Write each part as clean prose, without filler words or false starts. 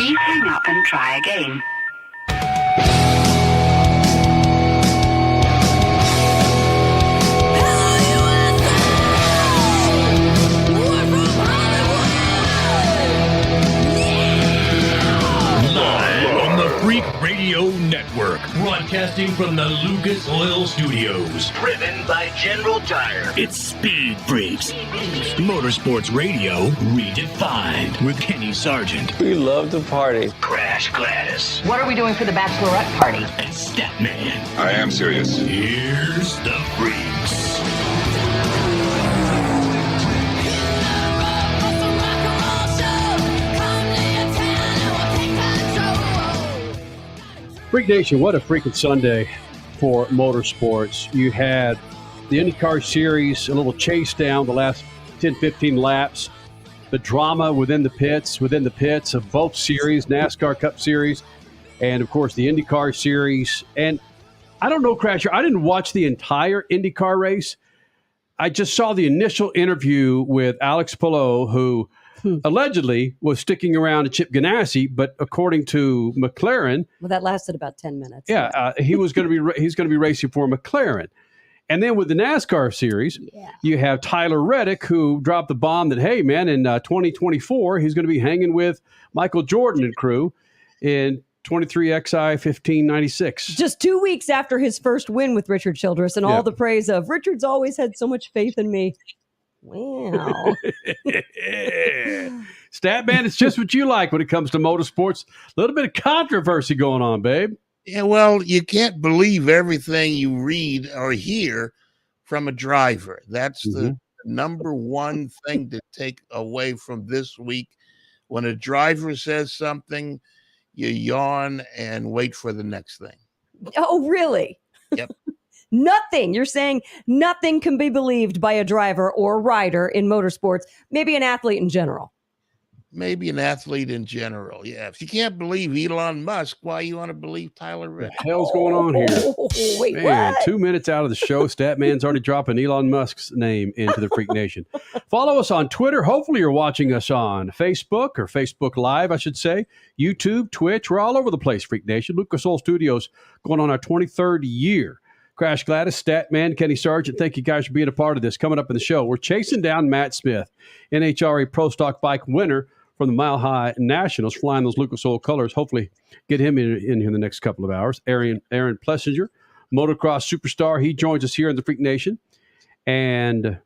Please hang up and try again. Freak Radio Network, broadcasting from the Lucas Oil Studios. Driven by General Tire. It's Speed Freaks. Motorsports Radio redefined with Kenny Sargent. We love to party. Crash Gladys. What are we doing for the bachelorette party? And Statman. I am serious. Here's the Freaks. Freak Nation, what a freaking Sunday for motorsports. You had the NHRA Series, a little chase down the last 10, 15 laps, the drama within the pits of both series, NASCAR Cup Series, and, of course, the IndyCar Series. And I don't know, Crasher, I didn't watch the entire IndyCar race. I just saw the initial interview with Alex Palou, who allegedly was sticking around to Chip Ganassi, but according to McLaren, well, that lasted about 10 minutes. He's going to be racing for McLaren. And then with the NASCAR Series, you have Tyler Reddick, who dropped the bomb that, hey, man, in 2024, he's going to be hanging with Michael Jordan and crew in 23XI 1596. Just 2 weeks after his first win with Richard Childress, and all the praise of Richard's always had so much faith in me. Wow. Statman, it's just what you like when it comes to motorsports. A little bit of controversy going on, babe. Yeah, well, you can't believe everything you read or hear from a driver. That's the number one thing to take away from this week. When a driver says something, you yawn and wait for the next thing. Oh, really? Yep. Nothing. You're saying nothing can be believed by a driver or rider in motorsports, maybe an athlete in general. Maybe an athlete in general. Yeah. If you can't believe Elon Musk, why you want to believe Tyler Reddick? What the hell's going on here? Wait, Man, what? 2 minutes out of the show, Statman's already dropping Elon Musk's name into the Freak Nation. Follow us on Twitter. Hopefully you're watching us on Facebook, or Facebook Live, I should say. YouTube, Twitch. We're all over the place, Freak Nation. Lucas Oil Studios going on our 23rd year. Crash Gladys, Statman, Kenny Sargent, thank you guys for being a part of this. Coming up in the show, we're chasing down Matt Smith, NHRA Pro Stock Bike winner from the Mile High Nationals, flying those Lucas Oil colors. Hopefully get him in here in the next couple of hours. Aaron Plessinger, motocross superstar. He joins us here in the Freak Nation. And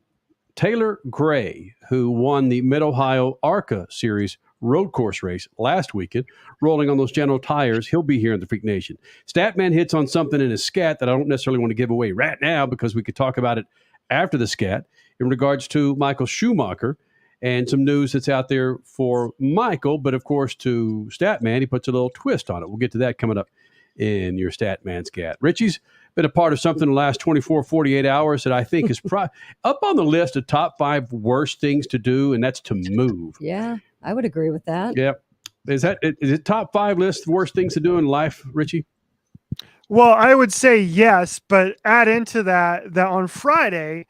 Taylor Gray, who won the Mid-Ohio ARCA Series road course race last weekend, rolling on those General Tires. He'll be here in the Freak Nation. Statman hits on something in his scat that I don't necessarily want to give away right now, because we could talk about it after the scat, in regards to Michael Schumacher and some news that's out there for Michael. But of course, to Statman, he puts a little twist on it. We'll get to that coming up in your Statman scat. Richie's been a part of something in the last 24, 48 hours that I think is up on the list of top 5 worst things to do, and that's to move. Yeah, I would agree with that. Yeah. Is it top 5 list of worst things to do in life, Richie? Well, I would say yes, but add into that on Friday,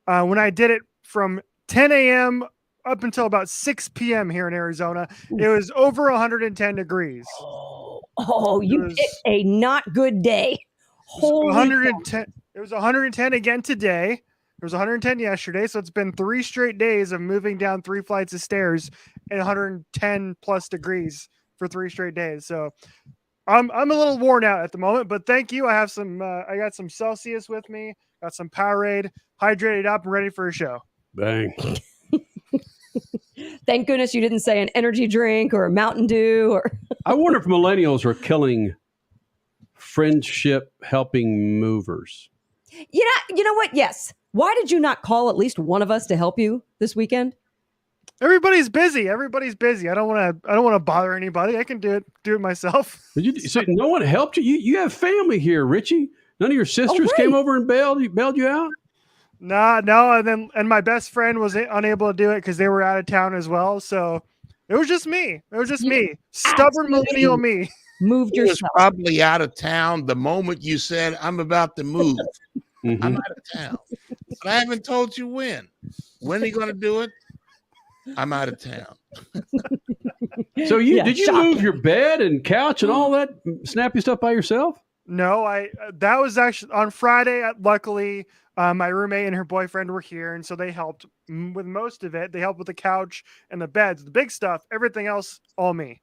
when I did it from 10 a.m. up until about 6 p.m. here in Arizona, it was over 110 degrees. Oh, you picked a not good day. Holy 110. It was 110 again today. It was 110 yesterday, so it's been 3 straight days of moving down 3 flights of stairs and 110 plus degrees for 3 straight days. So I'm a little worn out at the moment, but thank you. I have some. I got some Celsius with me. Got some Powerade, hydrated up and ready for a show. Bang. Thank goodness you didn't say an energy drink or a Mountain Dew. Or I wonder if millennials are killing friendship helping movers. You know what? Yes. Why did you not call at least one of us to help you this weekend? Everybody's busy. I don't want to bother anybody. I can do it myself. So no one helped you? You have family here, Richie. None of your sisters came over and bailed you out? No. And my best friend was unable to do it because they were out of town as well. So it was just me. Stubborn millennial me. Moved He was yourself. probably out of town the moment you said, I'm about to move. I'm out of town. But I haven't told you when. When are you going to do it? I'm out of town. So Yeah, did you shocking. move your bed and couch and all that snappy stuff by yourself? No, that was actually on Friday. Luckily, my roommate and her boyfriend were here, and so they helped with most of it. They helped with the couch and the beds, the big stuff. Everything else, all me.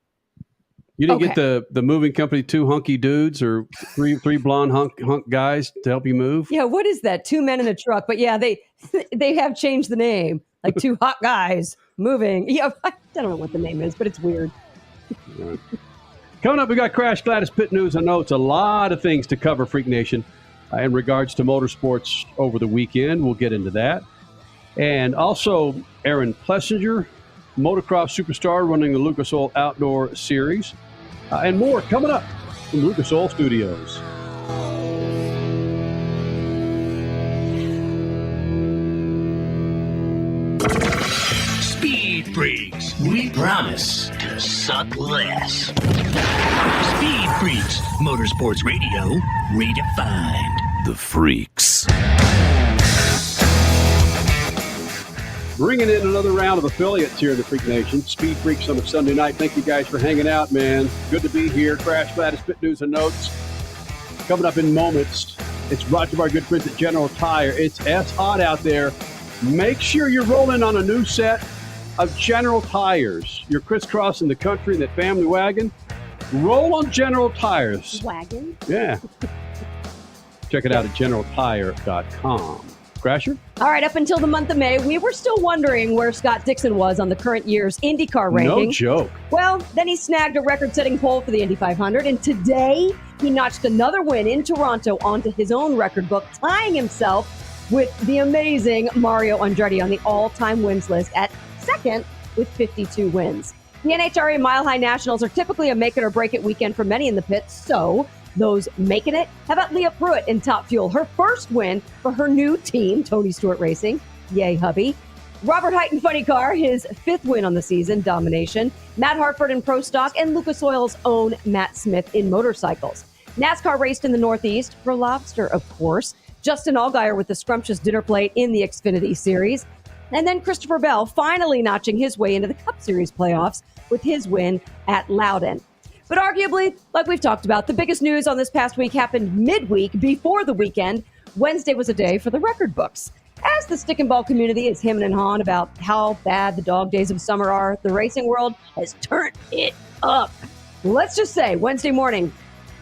You didn't get the moving company, 2 hunky dudes or three blonde hunk guys to help you move? Yeah, what is that? 2 men in a truck. But yeah, they have changed the name. Like 2 hot guys moving. Yeah, I don't know what the name is, but it's weird. Right. Coming up, we got Crash Gladys Pit News. I know it's a lot of things to cover, Freak Nation, in regards to motorsports over the weekend. We'll get into that. And also, Aaron Plessinger, motocross superstar running the Lucas Oil Outdoor Series. And more coming up from Lucas Oil Studios. Speed Freaks. We promise to suck less. Speed Freaks. Motorsports Radio redefined. The Freaks. Bringing in another round of affiliates here in the Freak Nation. Speed Freaks on a Sunday night. Thank you guys for hanging out, man. Good to be here. Crash Gladys Pit News and Notes. Coming up in moments. It's brought to you by our good friends at General Tire. It's hot out there. Make sure you're rolling on a new set of General Tires. You're crisscrossing the country in that family wagon. Roll on General Tires. Wagon? Yeah. Check it out at generaltire.com. Crasher? All right, up until the month of May, we were still wondering where Scott Dixon was on the current year's IndyCar ranking. No joke. Well, then he snagged a record-setting pole for the Indy 500, and today he notched another win in Toronto onto his own record book, tying himself with the amazing Mario Andretti on the all-time wins list at second with 52 wins. The NHRA Mile High Nationals are typically a make-it-or-break-it weekend for many in the pits, so those making it. How about Leah Pruitt in Top Fuel? Her first win for her new team, Tony Stewart Racing. Yay, hubby. Robert Height in Funny Car, his 5th win on the season, domination. Matt Hartford in Pro Stock, and Lucas Oil's own Matt Smith in motorcycles. NASCAR raced in the Northeast for Lobster, of course. Justin Allgaier with the scrumptious dinner plate in the Xfinity Series. And then Christopher Bell finally notching his way into the Cup Series playoffs with his win at Loudon. But arguably, like we've talked about, the biggest news on this past week happened midweek before the weekend. Wednesday was a day for the record books. As the stick and ball community is hemming and hawing about how bad the dog days of summer are, the racing world has turned it up. Let's just say Wednesday morning,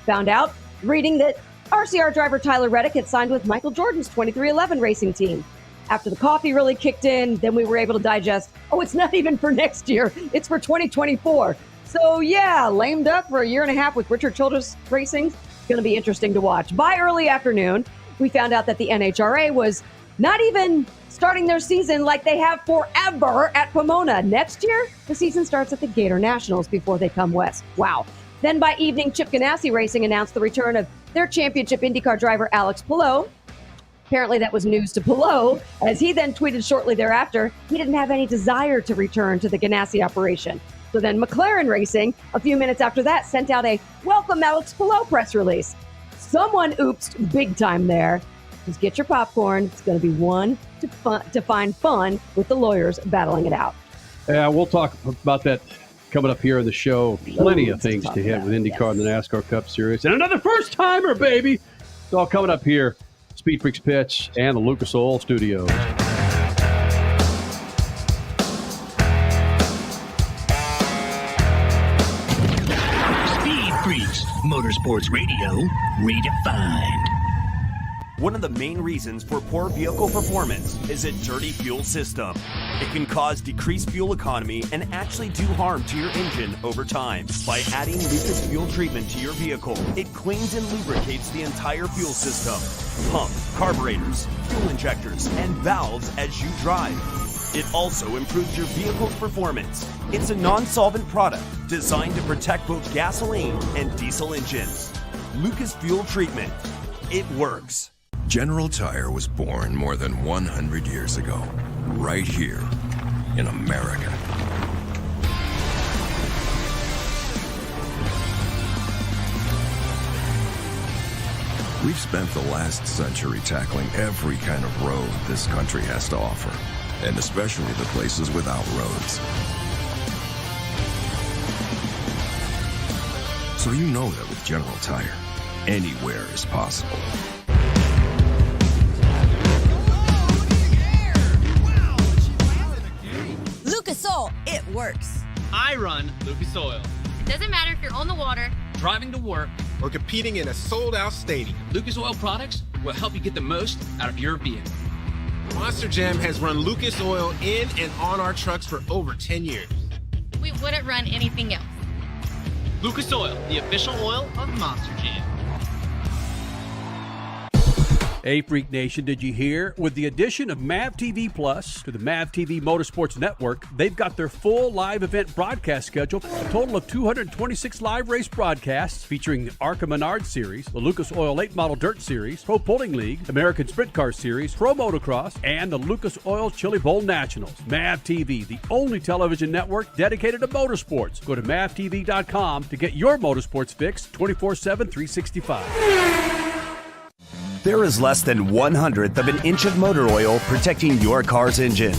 found out, reading that RCR driver Tyler Reddick had signed with Michael Jordan's 2311 racing team. After the coffee really kicked in, then we were able to digest, it's not even for next year, it's for 2024. So yeah, lamed up for a year and a half with Richard Childress Racing. It's going to be interesting to watch. By early afternoon, we found out that the NHRA was not even starting their season like they have forever at Pomona. Next year, the season starts at the Gator Nationals before they come west. Wow. Then by evening, Chip Ganassi Racing announced the return of their championship IndyCar driver Alex Palou. Apparently that was news to Palou, as he then tweeted shortly thereafter he didn't have any desire to return to the Ganassi operation. So then McLaren Racing, a few minutes after that, sent out a welcome Alex Palou press release. Someone oopsed big time there. Just get your popcorn. It's going to be one to find fun with the lawyers battling it out. Yeah, we'll talk about that coming up here in the show. Plenty of things to hit with IndyCar and the NASCAR Cup Series. And another first-timer, baby. It's all coming up here. Speed Freaks Pits and the Lucas Oil Studios. Motorsports Radio redefined. One of the main reasons for poor vehicle performance is a dirty fuel system. It can cause decreased fuel economy and actually do harm to your engine over time. By adding Lucas fuel treatment to your vehicle, it cleans and lubricates the entire fuel system. Pump, carburetors, fuel injectors, and valves as you drive. It also improves your vehicle's performance. It's a non-solvent product designed to protect both gasoline and diesel engines. Lucas Fuel Treatment. It works. General Tire was born more than 100 years ago, right here in America. We've spent the last century tackling every kind of road this country has to offer, and especially the places without roads. So you know that with General Tire, anywhere is possible. Lucas Oil, it works. I run Lucas Oil. It doesn't matter if you're on the water, Driving to work, or competing in a sold-out stadium. Lucas Oil products will help you get the most out of your vehicle. Monster Jam has run Lucas Oil in and on our trucks for over 10 years. we wouldn't run anything else. Lucas Oil, the official oil of Monster Jam. Hey, Freak Nation, did you hear? With the addition of MAV TV Plus to the MAV TV Motorsports Network, they've got their full live event broadcast schedule, a total of 226 live race broadcasts featuring the ARCA Series, the Lucas Oil Late Model Dirt Series, Pro Pulling League, American Sprint Car Series, Pro Motocross, and the Lucas Oil Chili Bowl Nationals. MAV TV, the only television network dedicated to motorsports. Go to mavtv.com to get your motorsports fix 24/7, 365. There is less than 1/100th of an inch of motor oil protecting your car's engine.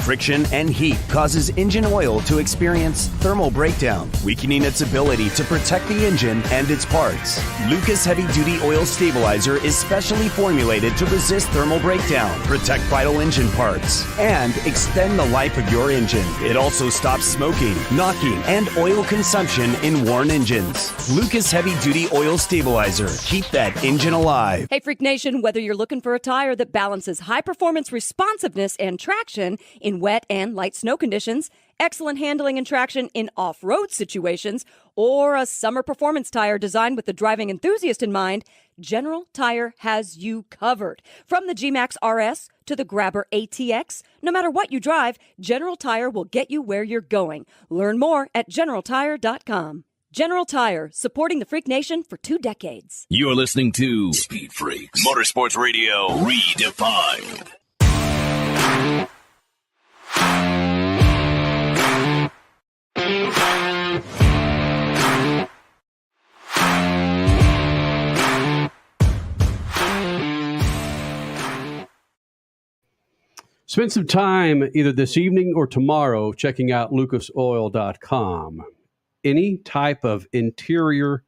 Friction and heat causes engine oil to experience thermal breakdown, weakening its ability to protect the engine and its parts. Lucas Heavy Duty Oil Stabilizer is specially formulated to resist thermal breakdown, protect vital engine parts, and extend the life of your engine. It also stops smoking, knocking, and oil consumption in worn engines. Lucas Heavy Duty Oil Stabilizer. Keep that engine alive. Hey, Freak Nation, whether you're looking for a tire that balances high-performance responsiveness and traction in wet and light snow conditions, excellent handling and traction in off-road situations, or a summer performance tire designed with the driving enthusiast in mind, General Tire has you covered. From the G-Max RS to the Grabber ATX, no matter what you drive, General Tire will get you where you're going. Learn more at GeneralTire.com. General Tire, supporting the Freak Nation for 2 decades. You're listening to Speed Freaks, Motorsports Radio Redefined. Spend some time either this evening or tomorrow checking out lucasoil.com. Any type of interior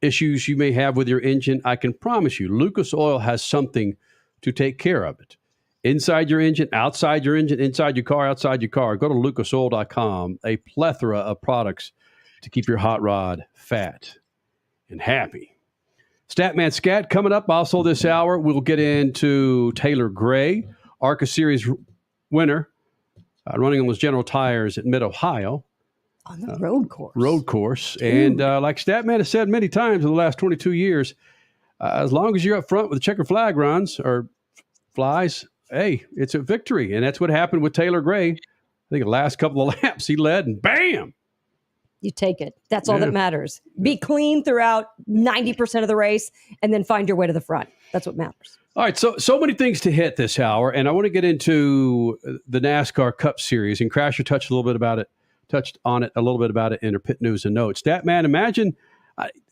issues you may have with your engine, I can promise you Lucas Oil has something to take care of it. Inside your engine, inside your car, outside your car. Go to lucasoil.com. A plethora of products to keep your hot rod fat and happy. Statman Scat coming up also this hour. We'll get into Taylor Gray, ARCA Series winner, running on those General Tires at Mid-Ohio. On the road course. And like Statman has said many times in the last 22 years, as long as you're up front with the checker flag runs or flies, hey, it's a victory. And that's what happened with Taylor Gray. I think the last couple of laps he led and bam! You take it. That's all that matters. Be clean throughout 90% of the race and then find your way to the front. That's what matters. All right, so many things to hit this hour, and I want to get into the NASCAR Cup Series. And Crasher touched on it a little bit about it in her pit news and notes. Statman, imagine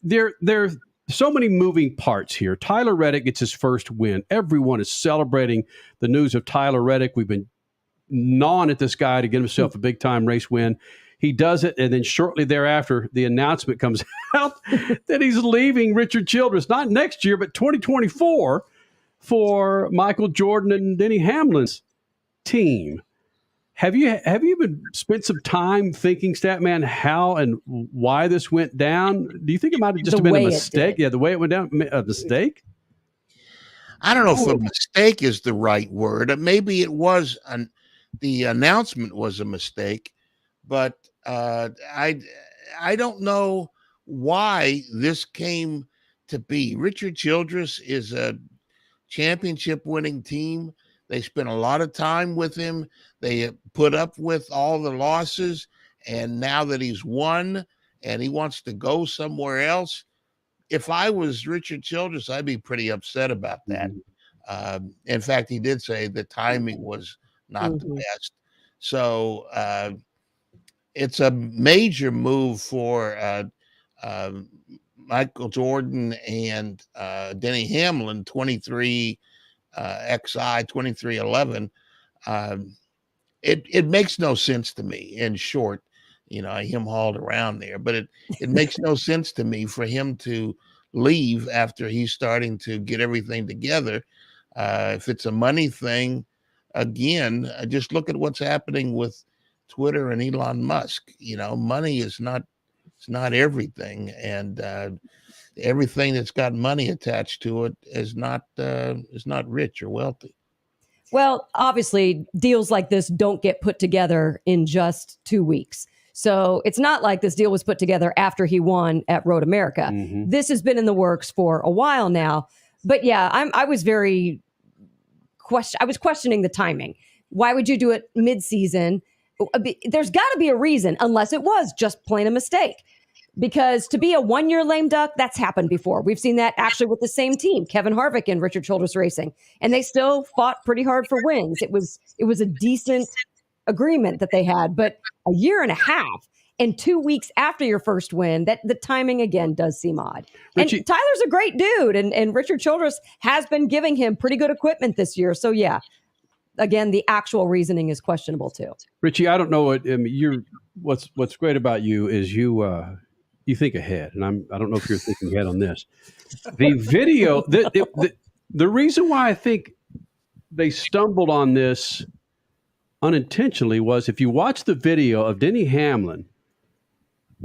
there are so many moving parts here. Tyler Reddick gets his first win. Everyone is celebrating the news of Tyler Reddick. We've been gnawing at this guy to get himself a big-time race win. He does it, and then shortly thereafter, the announcement comes out that he's leaving Richard Childress, not next year, but 2024, for Michael Jordan and Denny Hamlin's team. Have you been spent some time thinking, Statman, how and why this went down? Do you think it might have just been a mistake? Yeah, the way it went down, a mistake? I don't know if a mistake is the right word. Maybe it was the announcement was a mistake, but I don't know why this came to be. Richard Childress is a championship-winning team. They spent a lot of time with him. They put up with all the losses, and now that he's won and he wants to go somewhere else, if I was Richard Childress, I'd be pretty upset about that. In fact, he did say the timing was not the best. So it's a major move for Michael Jordan and Denny Hamlin, 23 XI 2311. It makes no sense to me, in short, him hauled around there. But it makes no sense to me for him to leave after he's starting to get everything together. If it's a money thing, again, just look at what's happening with Twitter and Elon Musk. Money is not everything, and everything that's got money attached to it is not rich or wealthy. Well, obviously, deals like this don't get put together in just 2 weeks. So it's not like this deal was put together after he won at Road America. Mm-hmm. This has been in the works for a while now. But yeah, I was questioning the timing. Why would you do it mid-season? There's got to be a reason, unless it was just plain a mistake. Because to be a one-year lame duck, that's happened before. We've seen that actually with the same team, Kevin Harvick and Richard Childress Racing, and they still fought pretty hard for wins. It was a decent agreement that they had, but a year and a half and 2 weeks after your first win, that the timing again does seem odd. Richie, and Tyler's a great dude, and Richard Childress has been giving him pretty good equipment this year. So yeah, again, the actual reasoning is questionable too. Richie, I don't know what what's great about you is you think ahead, and I don't know if you're thinking ahead on this. The video, the reason why I think they stumbled on this unintentionally was if you watch the video of Denny Hamlin,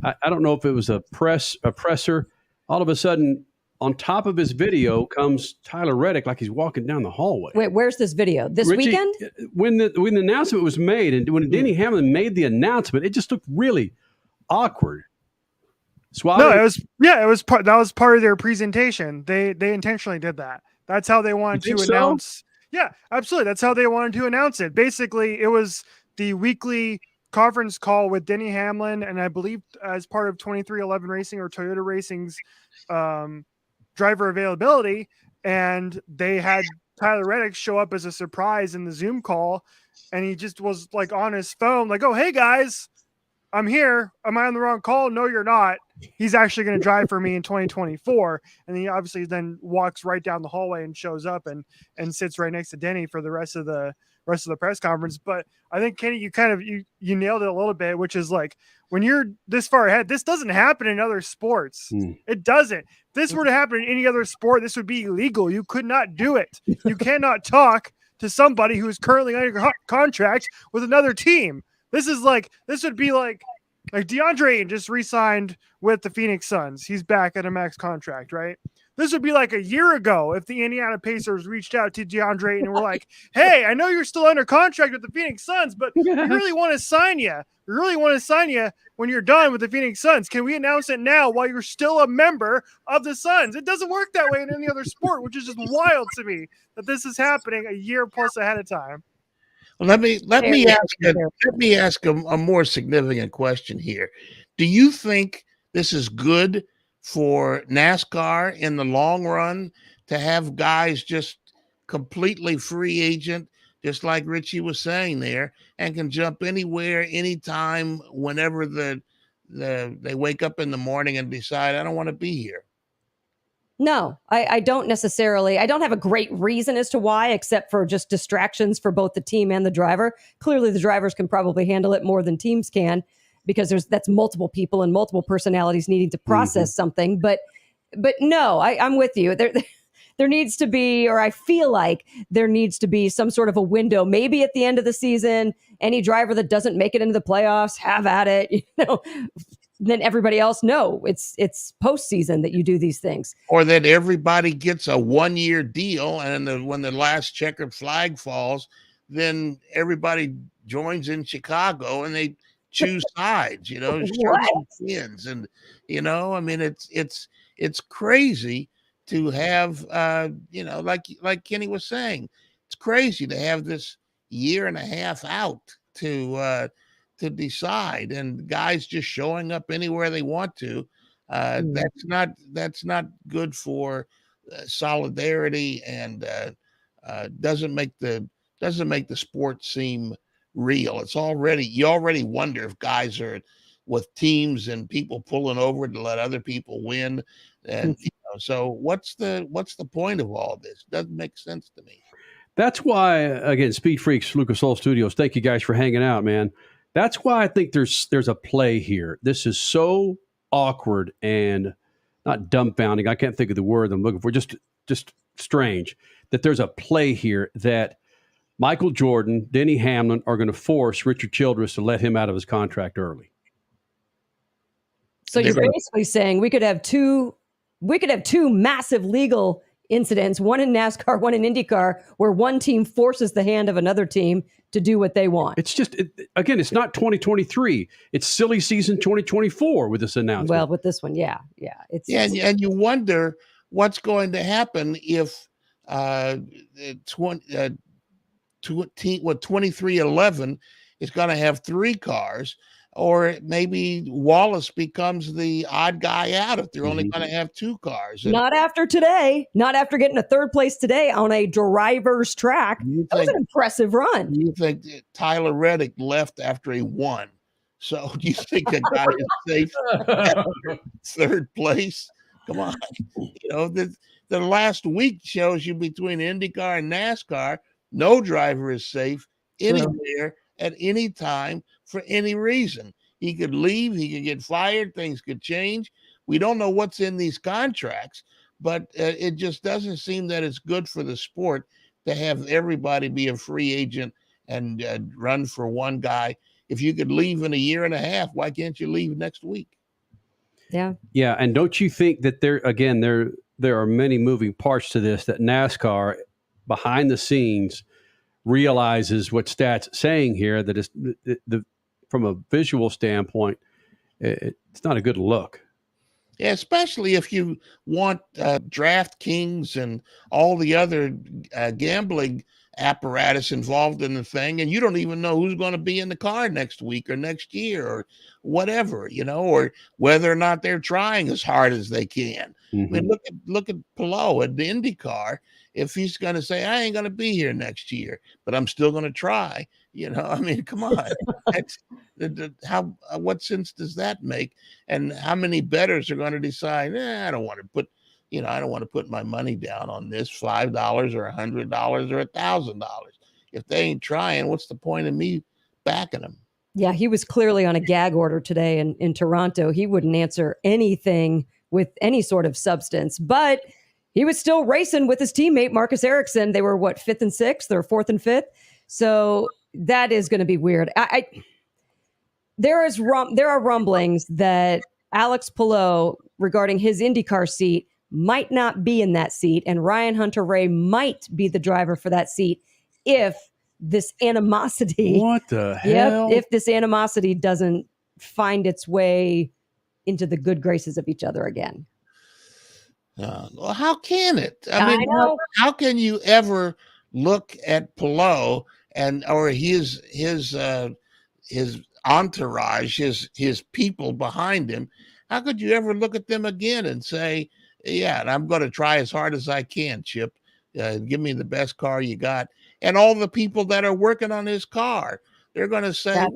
I don't know if it was a presser. All of a sudden, on top of his video comes Tyler Reddick like he's walking down the hallway. Wait, where's this video? This weekend? When the announcement was made, and when Denny Hamlin made the announcement, it just looked really awkward. That was part of their presentation. They intentionally did that. That's how they wanted to announce. So? Yeah, absolutely. That's how they wanted to announce it. Basically, it was the weekly conference call with Denny Hamlin, and I believe as part of 2311 Racing or Toyota Racing's driver availability, and they had Tyler Reddick show up as a surprise in the Zoom call, and he just was like on his phone, like, "Oh, hey guys, I'm here. Am I on the wrong call? No, you're not. He's actually going to drive for me in 2024." And he obviously then walks right down the hallway and shows up and sits right next to Denny for the rest of the press conference. But I think, Kenny, you nailed it a little bit, which is like, when you're this far ahead, this doesn't happen in other sports. It doesn't. If this were to happen in any other sport, this would be illegal. You could not do it. You cannot talk to somebody who is currently under contract with another team. This would be like DeAndre just re-signed with the Phoenix Suns. He's back at a max contract, right? This would be like a year ago if the Indiana Pacers reached out to DeAndre and were like, "Hey, I know you're still under contract with the Phoenix Suns, but we really want to sign you. We really want to sign you when you're done with the Phoenix Suns. Can we announce it now while you're still a member of the Suns?" It doesn't work that way in any other sport, which is just wild to me that this is happening a year plus ahead of time. Well, let me ask a more significant question here. Do you think this is good for NASCAR in the long run to have guys just completely free agent, just like Richie was saying there, and can jump anywhere, anytime, whenever they wake up in the morning and decide, "I don't want to be here"? No, I don't necessarily. I don't have a great reason as to why, except for just distractions for both the team and the driver. Clearly, the drivers can probably handle it more than teams can, because that's multiple people and multiple personalities needing to process something. But no, I'm with you. There needs to be, or I feel like there needs to be some sort of a window, maybe at the end of the season. Any driver that doesn't make it into the playoffs, have at it. Then everybody else, no, it's postseason that you do these things. Or that everybody gets a 1-year deal, and when the last checkered flag falls, then everybody joins in Chicago and they choose sides, wins. And, I mean, it's crazy to have, like Kenny was saying, it's crazy to have this year and a half out to decide, and guys just showing up anywhere they want to. That's not good for solidarity, and doesn't make the sport seem real. You already wonder if guys are with teams and people pulling over to let other people win, and so what's the point of all this? Doesn't make sense to me. That's why, again, SpeedFreaks, Lucas Oil Studios, thank you guys for hanging out, man. That's why I think there's a play here. This is so awkward and not dumbfounding. I can't think of the word I'm looking for. Just strange that there's a play here that Michael Jordan, Denny Hamlin are going to force Richard Childress to let him out of his contract early. So you're basically saying we could have two massive legal incidents, one in NASCAR, one in IndyCar, where one team forces the hand of another team to do what they want. It's just, again, it's not 2023. It's silly season 2024 with this announcement. Well, with this one, yeah. And you wonder what's going to happen if 2311 is going to have 3 cars, or maybe Wallace becomes the odd guy out if they're only going to have 2 cars. Not after today. Not after getting a 3rd place today on a driver's track. That was an impressive run. You think Tyler Reddick left after he won? So do you think a guy is safe after 3rd place? Come on. The last week shows you between IndyCar and NASCAR, no driver is safe anywhere at any time for any reason. He could leave, he could get fired, things could change. We don't know what's in these contracts, but it just doesn't seem that it's good for the sport to have everybody be a free agent and run for one guy. If you could leave in a year and a half, why can't you leave next week? Yeah. Yeah, and don't you think that there are many moving parts to this, that NASCAR behind the scenes realizes what Stat's saying here, that it's from a visual standpoint, it's not a good look. Yeah, especially if you want DraftKings and all the other gambling apparatus involved in the thing, and you don't even know who's going to be in the car next week or next year or whatever, or whether or not they're trying as hard as they can. Mm-hmm. I mean, look at Palou at the IndyCar. If he's going to say, I ain't going to be here next year, but I'm still going to try, I mean, come on. What sense does that make? And how many bettors are going to decide, I don't want to put, I don't want to put my money down on this $5 or $100 or $1,000. If they ain't trying, what's the point of me backing them? Yeah, he was clearly on a gag order today in Toronto. He wouldn't answer anything with any sort of substance, but he was still racing with his teammate, Marcus Ericsson. They were, 5th and 6th or 4th and 5th? So that is going to be weird. There are rumblings that Alex Palou, regarding his IndyCar seat, might not be in that seat, and Ryan Hunter-Reay might be the driver for that seat if this animosity... What the hell? If this animosity doesn't find its way into the good graces of each other again. Well, how can it? I mean, know. How can you ever look at Palou or his entourage, his people behind him? How could you ever look at them again and say, yeah, and I'm going to try as hard as I can, Chip. Give me the best car you got. And all the people that are working on his car, they're going to say,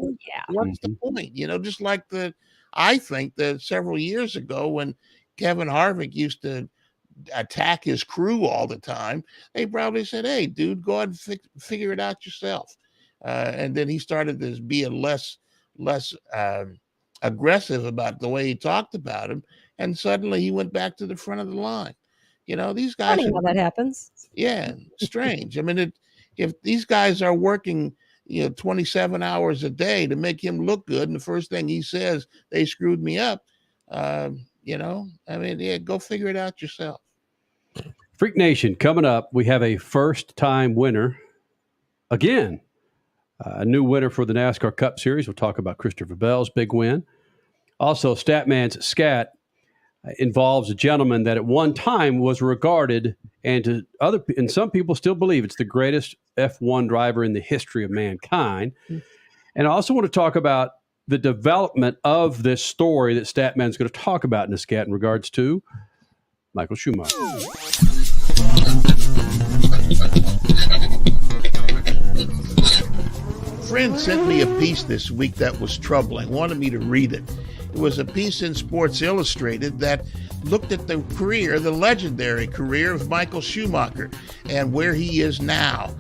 what's the point? Just like I think that several years ago when Kevin Harvick used to attack his crew all the time, they probably said, hey, dude, go ahead and figure it out yourself. And then he started to be a less aggressive about the way he talked about him. And suddenly he went back to the front of the line. These guys. Funny how that happens. Yeah, strange. I mean, if these guys are working, 27 hours a day to make him look good, and the first thing he says, they screwed me up, go figure it out yourself. Freak Nation, coming up, we have a first-time winner again. A new winner for the NASCAR Cup Series. We'll talk about Christopher Bell's big win. Also, Statman's Scat involves a gentleman that at one time was regarded, and some people still believe it's the greatest F1 driver in the history of mankind. And I also want to talk about the development of this story that Statman's going to talk about in the Scat in regards to Michael Schumacher. Friend sent me a piece this week that was troubling, wanted me to read it. It was a piece in Sports Illustrated that looked at the legendary career of Michael Schumacher and where he is now.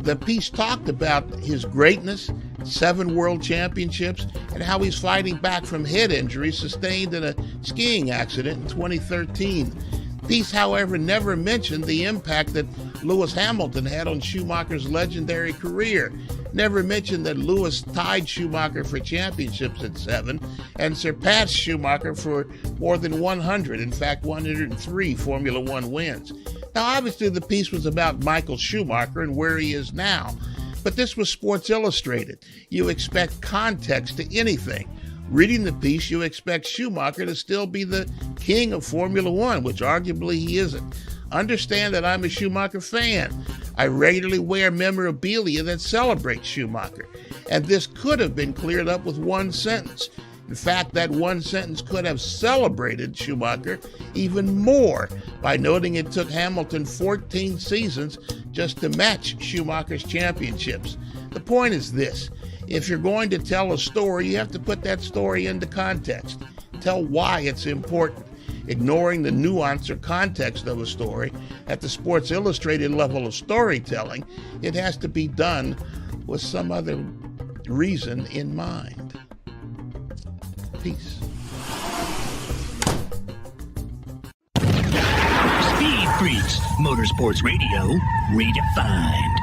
The piece talked about his greatness 7 world championships, and how he's fighting back from head injuries sustained in a skiing accident in 2013. Piece, however, never mentioned the impact that Lewis Hamilton had on Schumacher's legendary career. Never mentioned that Lewis tied Schumacher for championships at 7 and surpassed Schumacher for more than 100, in fact 103 Formula One wins. Now obviously the piece was about Michael Schumacher and where he is now, but this was Sports Illustrated. You expect context to anything. Reading the piece, you expect Schumacher to still be the king of Formula One, which arguably he isn't. Understand that I'm a Schumacher fan. I regularly wear memorabilia that celebrates Schumacher, and this could have been cleared up with one sentence. In fact, that one sentence could have celebrated Schumacher even more by noting it took Hamilton 14 seasons just to match Schumacher's championships. The point is this: if you're going to tell a story, you have to put that story into context. Tell why it's important. Ignoring the nuance or context of a story at the Sports Illustrated level of storytelling, it has to be done with some other reason in mind. Peace. Speed Freaks, Motorsports Radio, redefined.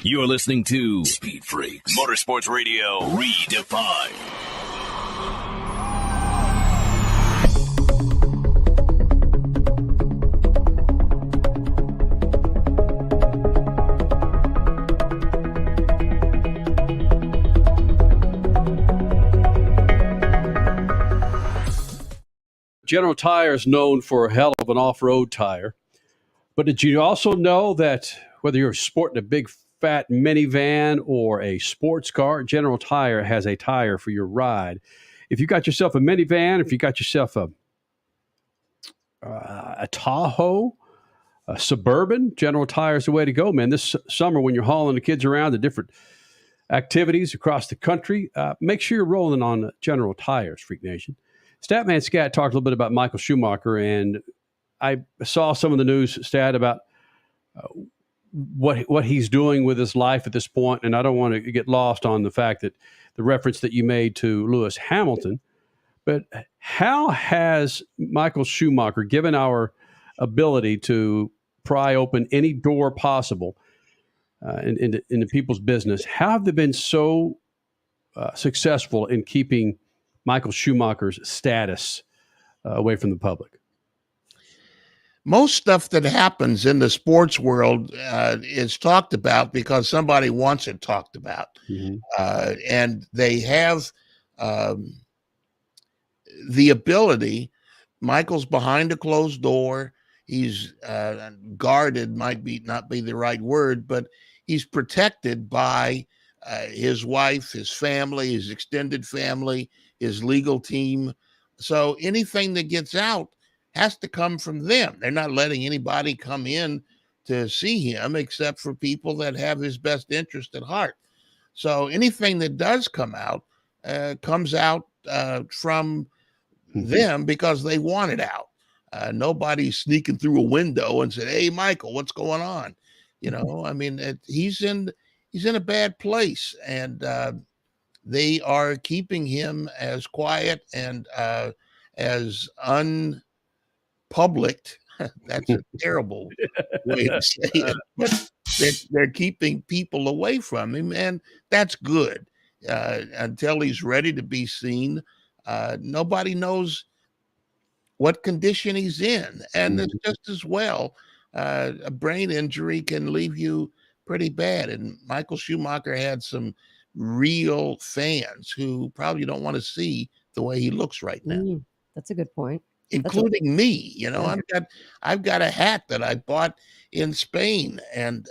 You're listening to Speed Freaks, Motorsports Radio, redefined. General Tire is known for a hell of an off-road tire. But did you also know that whether you're sporting a big fat minivan or a sports car, General Tire has a tire for your ride. if you got yourself a minivan, if you got yourself a Tahoe, a Suburban, General Tire is the way to go, man. This summer when you're hauling the kids around to different activities across the country, make sure you're rolling on General Tires, Freak Nation. Statman Scat talked a little bit about Michael Schumacher, and I saw some of the news stat about what he's doing with his life at this point, and I don't want to get lost on the fact that the reference that you made to Lewis Hamilton, but how has Michael Schumacher, given our ability to pry open any door possible in the people's business, how have they been so successful in keeping Michael Schumacher's status away from the public? Most stuff that happens in the sports world is talked about because somebody wants it talked about. And they have the ability. Michael's behind a closed door. He's guarded, not be the right word, but he's protected by his wife, his family, his extended family, his legal team. So anything that gets out has to come from them. They're not letting anybody come in to see him except for people that have his best interest at heart. So anything that does come out comes out from them because they want it out. Nobody's sneaking through a window and said, "Hey, Michael, what's going on?" You know, I mean, he's in a bad place, and they are keeping him as quiet and as unpublic. That's a terrible way to say it, but they're keeping people away from him, and that's good until he's ready to be seen. Nobody knows what condition he's in, and it's just as well. A brain injury can leave you pretty bad, and Michael Schumacher had some real fans who probably don't want to see the way he looks right now. That's a good point. Including me. You know, I've got a hat that I bought in Spain, and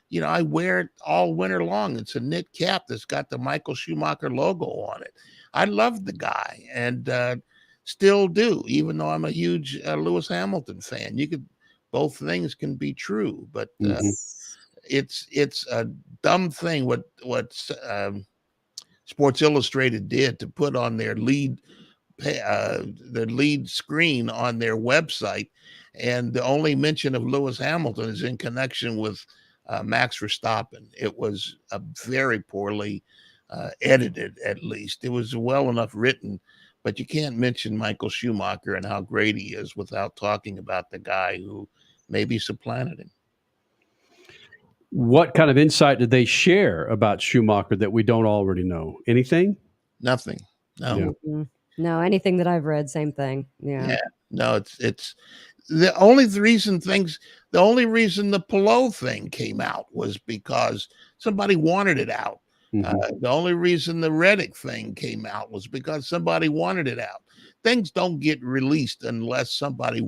you know, I wear it all winter long. It's a knit cap that's got the Michael Schumacher logo on it. I love the guy, and still do, even though I'm a huge Lewis Hamilton fan. Both things can be true, but it's a dumb thing what Sports Illustrated did to put on their lead screen on their website, and the only mention of Lewis Hamilton is in connection with Max Verstappen. It was very poorly edited. At least it was well enough written, but you can't mention Michael Schumacher and how great he is without talking about the guy who maybe supplanted him. What kind of insight did they share about Schumacher that we don't already know? Anything? Nothing. No. Yeah. No, anything that I've read, same thing. Yeah. No, it's the only reason the Pelot thing came out was because somebody wanted it out. The only reason the Reddick thing came out was because somebody wanted it out. Things don't get released unless somebody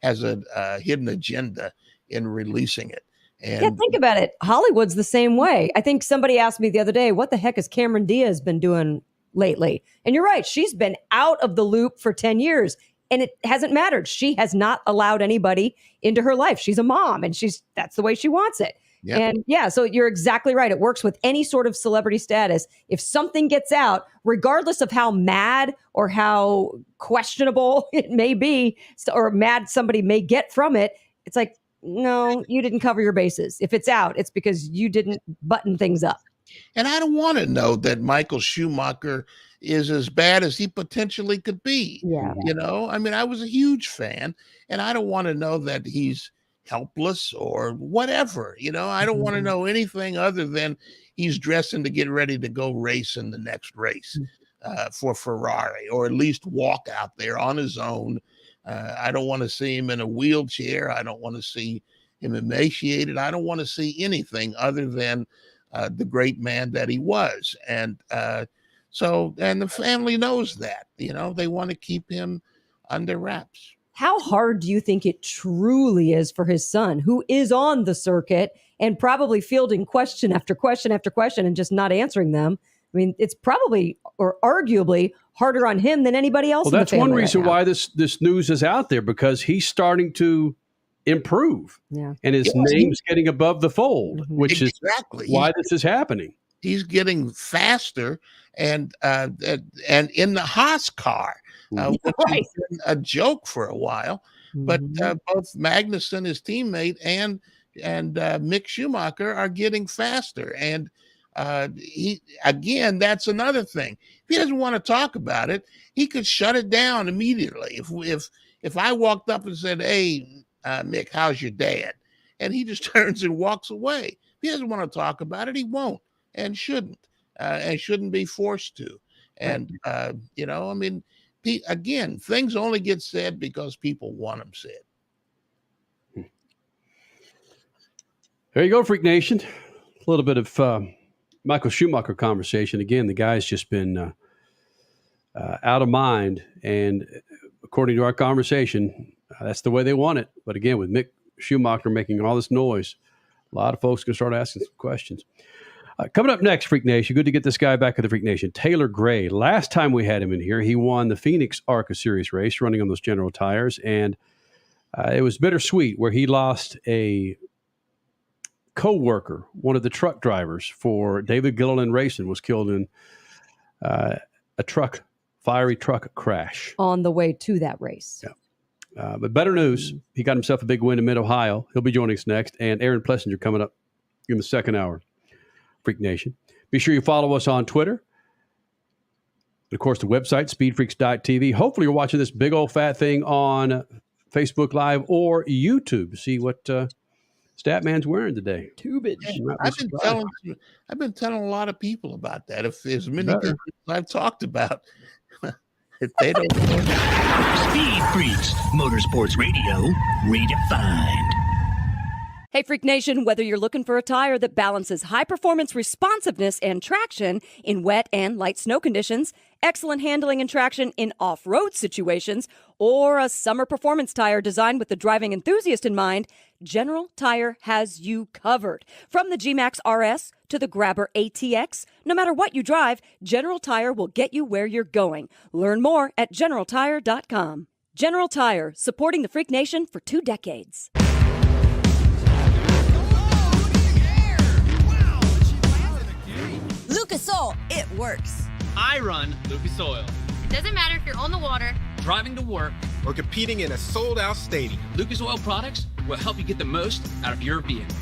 has a hidden agenda in releasing it. And think about it. Hollywood's the same way. I think somebody asked me the other day, what the heck has Cameron Diaz been doing lately? And you're right. She's been out of the loop for 10 years and it hasn't mattered. She has not allowed anybody into her life. She's a mom and that's the way she wants it. Yep. And so you're exactly right. It works with any sort of celebrity status. If something gets out, regardless of how mad or how questionable it may be, or mad somebody may get from it, it's like, no, you didn't cover your bases. If it's out, it's because you didn't button things up. And I don't want to know that Michael Schumacher is as bad as he potentially could be. Yeah. You know, I mean, I was a huge fan, and I don't want to know that he's helpless or whatever. You know, I don't want to know anything other than he's dressing to get ready to go race in the next race for Ferrari, or at least walk out there on his own. I don't want to see him in a wheelchair. I don't want to see him emaciated. I don't want to see anything other than the great man that he was. And and the family knows that, you know, they want to keep him under wraps. How hard do you think it truly is for his son, who is on the circuit and probably fielding question after question after question and just not answering them? I mean, it's probably or arguably harder on him than anybody else. Well, that's one reason why this news is out there, because he's starting to improve. Yeah. And his name's getting above the fold, which is why this is happening. He's getting faster, and in the Haas car, which has been a joke for a while. But both Magnussen, his teammate, and Mick Schumacher are getting faster. And that's another thing. If he doesn't want to talk about it, he could shut it down immediately. If I walked up and said, "Hey, Mick, how's your dad?" and he just turns and walks away. If he doesn't want to talk about it, he won't and shouldn't be forced to. And things only get said because people want them said. There you go, Freak Nation. A little bit of Michael Schumacher conversation. Again, the guy's just been out of mind. And according to our conversation, that's the way they want it. But again, with Mick Schumacher making all this noise, a lot of folks can start asking some questions. Coming up next, Freak Nation, good to get this guy back at the Freak Nation. Taylor Gray. Last time we had him in here, he won the Phoenix ARCA Series race running on those General tires. And it was bittersweet where he lost a co-worker, one of the truck drivers for David Gilliland Racing, was killed in a fiery truck crash. On the way to that race. Yeah. But better news, he got himself a big win in Mid-Ohio. He'll be joining us next. And Aaron Plessinger coming up in the second hour. Freak Nation. Be sure you follow us on Twitter. And of course, the website, speedfreaks.tv. Hopefully you're watching this big old fat thing on Facebook Live or YouTube. See what Statman's wearing today. Tubage. I've been telling a lot of people about that. If there's many people I've talked about, if they don't know. Speed Freaks, Motorsports Radio, redefined. Hey, Freak Nation, whether you're looking for a tire that balances high-performance responsiveness and traction in wet and light snow conditions, excellent handling and traction in off-road situations, or a summer performance tire designed with the driving enthusiast in mind, General Tire has you covered. From the G-Max RS to the Grabber ATX, no matter what you drive, General Tire will get you where you're going. Learn more at GeneralTire.com. General Tire, supporting the Freak Nation for 2 decades. Lucas Oil, it works. I run Lucas Oil. It doesn't matter if you're on the water, Driving to work, or competing in a sold-out stadium. Lucas Oil products will help you get the most out of your vehicle.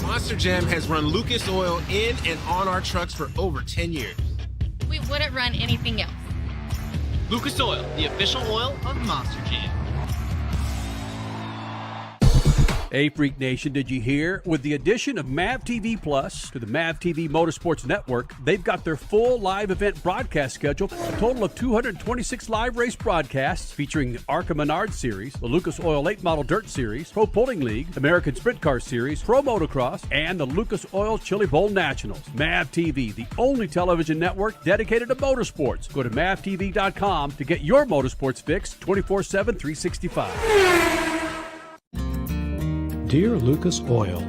Monster Jam has run Lucas Oil in and on our trucks for over 10 years. we wouldn't run anything else. Lucas Oil, the official oil of Monster Jam. Hey, Freak Nation, did you hear? With the addition of MAV TV Plus to the MAV TV Motorsports Network, they've got their full live event broadcast schedule, a total of 226 live race broadcasts featuring the ARCA Menard Series, the Lucas Oil Late Model Dirt Series, Pro Pulling League, American Sprint Car Series, Pro Motocross, and the Lucas Oil Chili Bowl Nationals. MAV TV, the only television network dedicated to motorsports. Go to mavtv.com to get your motorsports fix 24/7, 365. Dear Lucas Oil,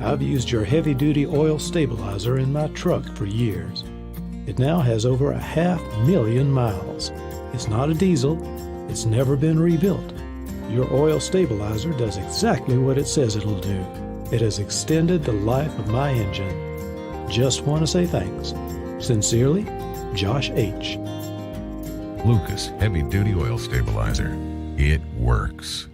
I've used your heavy-duty oil stabilizer in my truck for years. It now has over 500,000 miles. It's not a diesel. It's never been rebuilt. Your oil stabilizer does exactly what it says it'll do. It has extended the life of my engine. Just want to say thanks. Sincerely, Josh H. Lucas Heavy-Duty Oil Stabilizer. It works.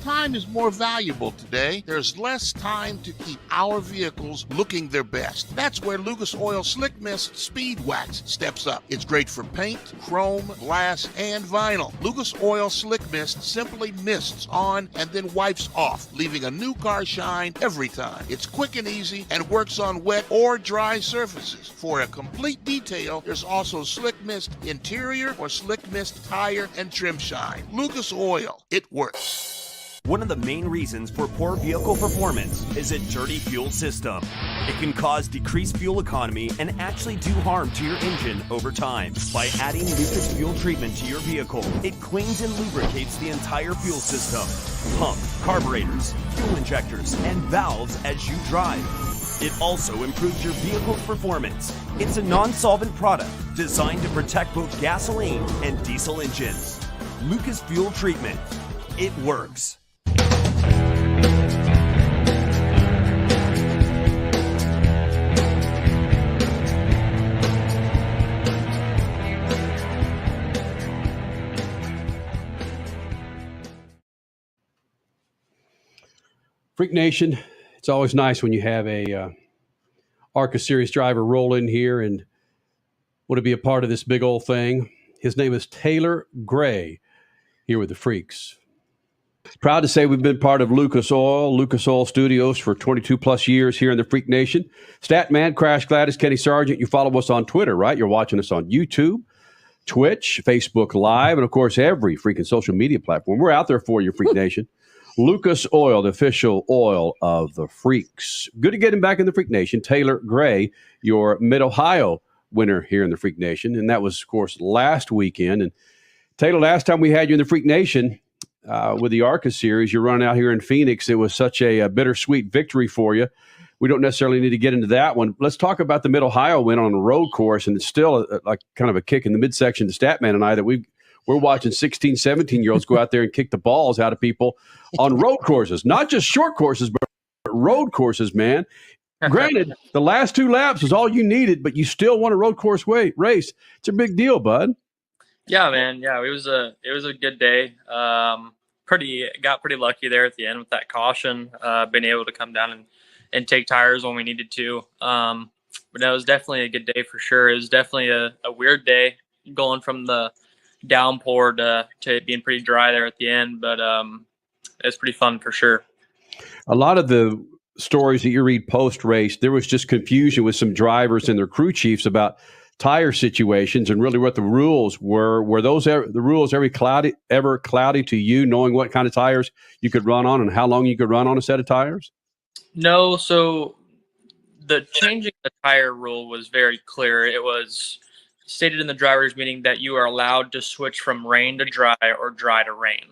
Time is more valuable today. There's less time to keep our vehicles looking their best. That's where Lucas Oil Slick Mist Speed Wax steps up. It's great for paint, chrome, glass, and vinyl. Lucas Oil Slick Mist simply mists on and then wipes off, leaving a new car shine every time. It's quick and easy and works on wet or dry surfaces. For a complete detail, there's also Slick Mist Interior or Slick Mist Tire and Trim Shine. Lucas Oil, it works. One of the main reasons for poor vehicle performance is a dirty fuel system. It can cause decreased fuel economy and actually do harm to your engine over time. By adding Lucas fuel treatment to your vehicle, it cleans and lubricates the entire fuel system. Pump, carburetors, fuel injectors, and valves as you drive. It also improves your vehicle's performance. It's a non-solvent product designed to protect both gasoline and diesel engines. Lucas Fuel Treatment. It works. Freak Nation, it's always nice when you have a ARCA Series driver roll in here and want to be a part of this big old thing. His name is Taylor Gray, here with the Freaks. Proud to say we've been part of Lucas Oil Studios for 22 plus years here in the Freak Nation. Statman, Crash Gladys, Kenny Sargent, you follow us on Twitter, right? You're watching us on YouTube, Twitch, Facebook Live, and of course every freaking social media platform. We're out there for you, Freak Nation. Lucas Oil, the official oil of the Freaks. Good to get him back in the Freak Nation. Taylor Gray, your Mid-Ohio winner here in the Freak Nation. And that was, of course, last weekend. And Taylor, last time we had you in the Freak Nation with the ARCA Series, you're running out here in Phoenix. It was such a bittersweet victory for you. We don't necessarily need to get into that one. Let's talk about the Mid-Ohio win on a road course. And it's still like kind of a kick in the midsection to Statman and I that we're watching 16, 17-year-olds go out there and kick the balls out of people on road courses, not just short courses, but road courses, man. Granted, the last 2 laps was all you needed, but you still won a road course race. It's a big deal, bud. Yeah, man. Yeah, it was a good day. Got pretty lucky there at the end with that caution. Being able to come down and take tires when we needed to. But no, it was definitely a good day for sure. It was definitely a weird day going from the downpour to it being pretty dry there at the end, but it's pretty fun for sure. A lot of the stories that you read post-race, there was just confusion with some drivers and their crew chiefs about tire situations and really what the rules were. Were those the rules ever cloudy to you, knowing what kind of tires you could run on and how long you could run on a set of tires? No, so the changing the tire rule was very clear. It was stated in the driver's meeting that you are allowed to switch from rain to dry or dry to rain.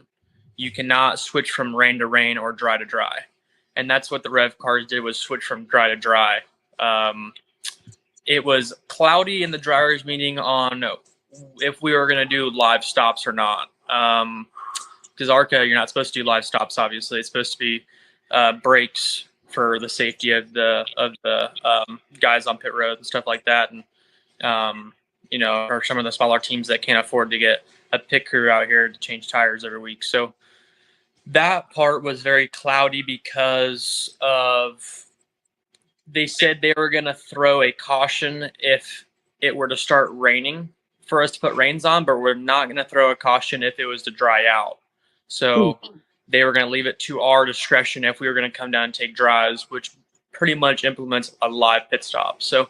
You cannot switch from rain to rain or dry to dry. And that's what the Rev cars did, was switch from dry to dry. It was cloudy in the driver's meeting on if we were going to do live stops or not. Because ARCA, you're not supposed to do live stops, obviously. It's supposed to be brakes for the safety of the guys on pit road and stuff like that. And, or some of the smaller teams that can't afford to get a pit crew out here to change tires every week. So that part was very cloudy because they said they were going to throw a caution if it were to start raining for us to put rains on, but we're not going to throw a caution if it was to dry out. So they were going to leave it to our discretion if we were going to come down and take drives, which pretty much implements a live pit stop. So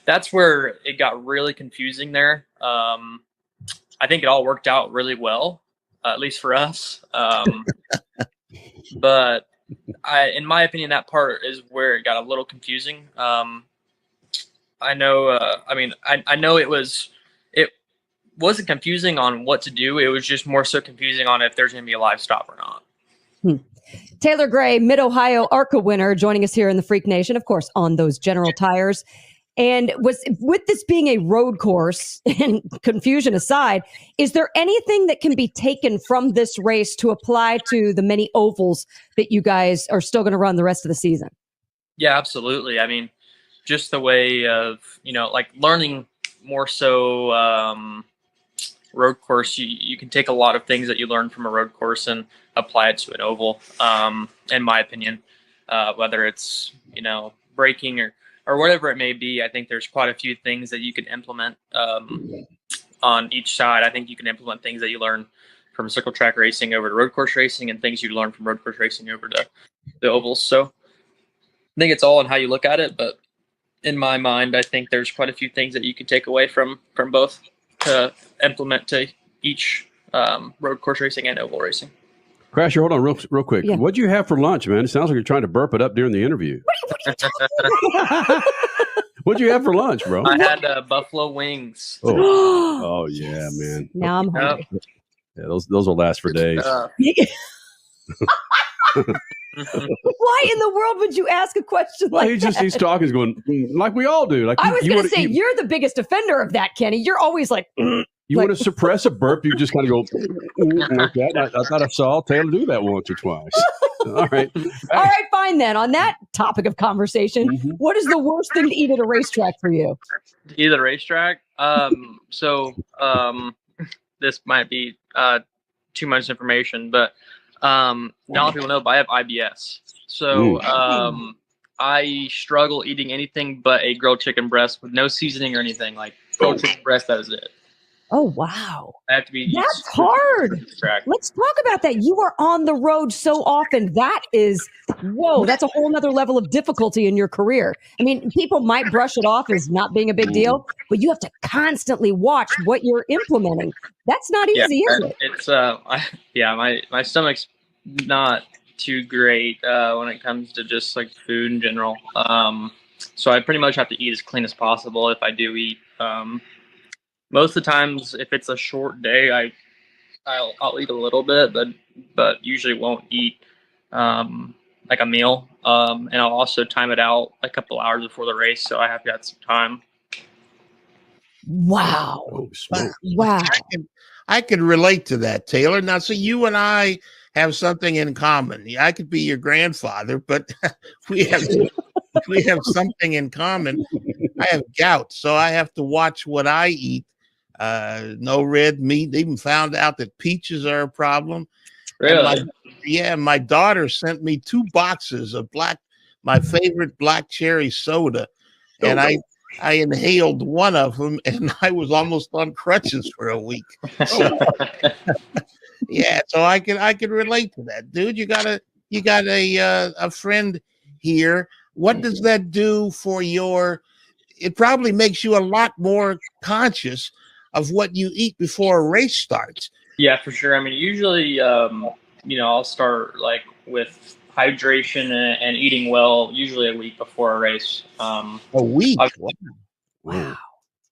that's where it got really confusing there. I think it all worked out really well, at least for us. But in my opinion, that part is where it got a little confusing. I know it wasn't confusing on what to do. It was just more so confusing on if there's going to be a live stop or not. Taylor Gray, Mid-Ohio ARCA winner, joining us here in the Freak Nation, of course, on those General tires. And with this being a road course, and confusion aside, is there anything that can be taken from this race to apply to the many ovals that you guys are still going to run the rest of the season? Yeah, absolutely. I mean, just the way of, like learning more so road course, you can take a lot of things that you learn from a road course and apply it to an oval, in my opinion, whether it's, braking or whatever it may be. I think there's quite a few things that you can implement on each side. I think you can implement things that you learn from circle track racing over to road course racing, and things you learn from road course racing over to the ovals. So I think it's all on how you look at it, but in my mind, I think there's quite a few things that you can take away from both to implement to each road course racing and oval racing. Crasher, hold on real quick. Yeah. What'd you have for lunch, man? It sounds like you're trying to burp it up during the interview. What'd you have for lunch, bro? I had buffalo wings. Oh yeah, man. Now I'm hungry. Yeah, those will last for days. Why in the world would you ask a question like that? He's talking, he's going, like we all do. Like I was going to say, you're the biggest offender of that, Kenny. You're always like, you want to suppress a burp, you just kind of go like that. I thought I saw Taylor do that once or twice. All right. All right, fine then. On that topic of conversation, what is the worst thing to eat at a racetrack for you? To eat at a racetrack? This might be too much information, but not a lot of people know, but I have IBS. So I struggle eating anything but a grilled chicken breast with no seasoning or anything. Like grilled chicken breast, that is it. Oh, wow. I have to be. That's hard. Let's talk about that. You are on the road so often. That is, whoa, that's a whole nother level of difficulty in your career. I mean, people might brush it off as not being a big deal, but you have to constantly watch what you're implementing. That's not easy, is it? It's, my stomach's not too great when it comes to just like food in general. So I pretty much have to eat as clean as possible if I do eat. Most of the times, if it's a short day, I'll eat a little bit, but usually won't eat like a meal. And I'll also time it out a couple hours before the race, so I have got some time. Wow! Wow! I can relate to that, Taylor. Now, so you and I have something in common. I could be your grandfather, but we have something in common. I have gout, so I have to watch what I eat. No red meat. They even found out that peaches are a problem. Really? My daughter sent me 2 boxes of my favorite black cherry soda, and I inhaled one of them, and I was almost on crutches for a week. So, so I can relate to that, dude. You got a friend here. What does that do for it probably makes you a lot more conscious of what you eat before a race starts. Yeah, for sure. I mean, usually, I'll start like with hydration and eating well, usually a week before a race. A week? Wow.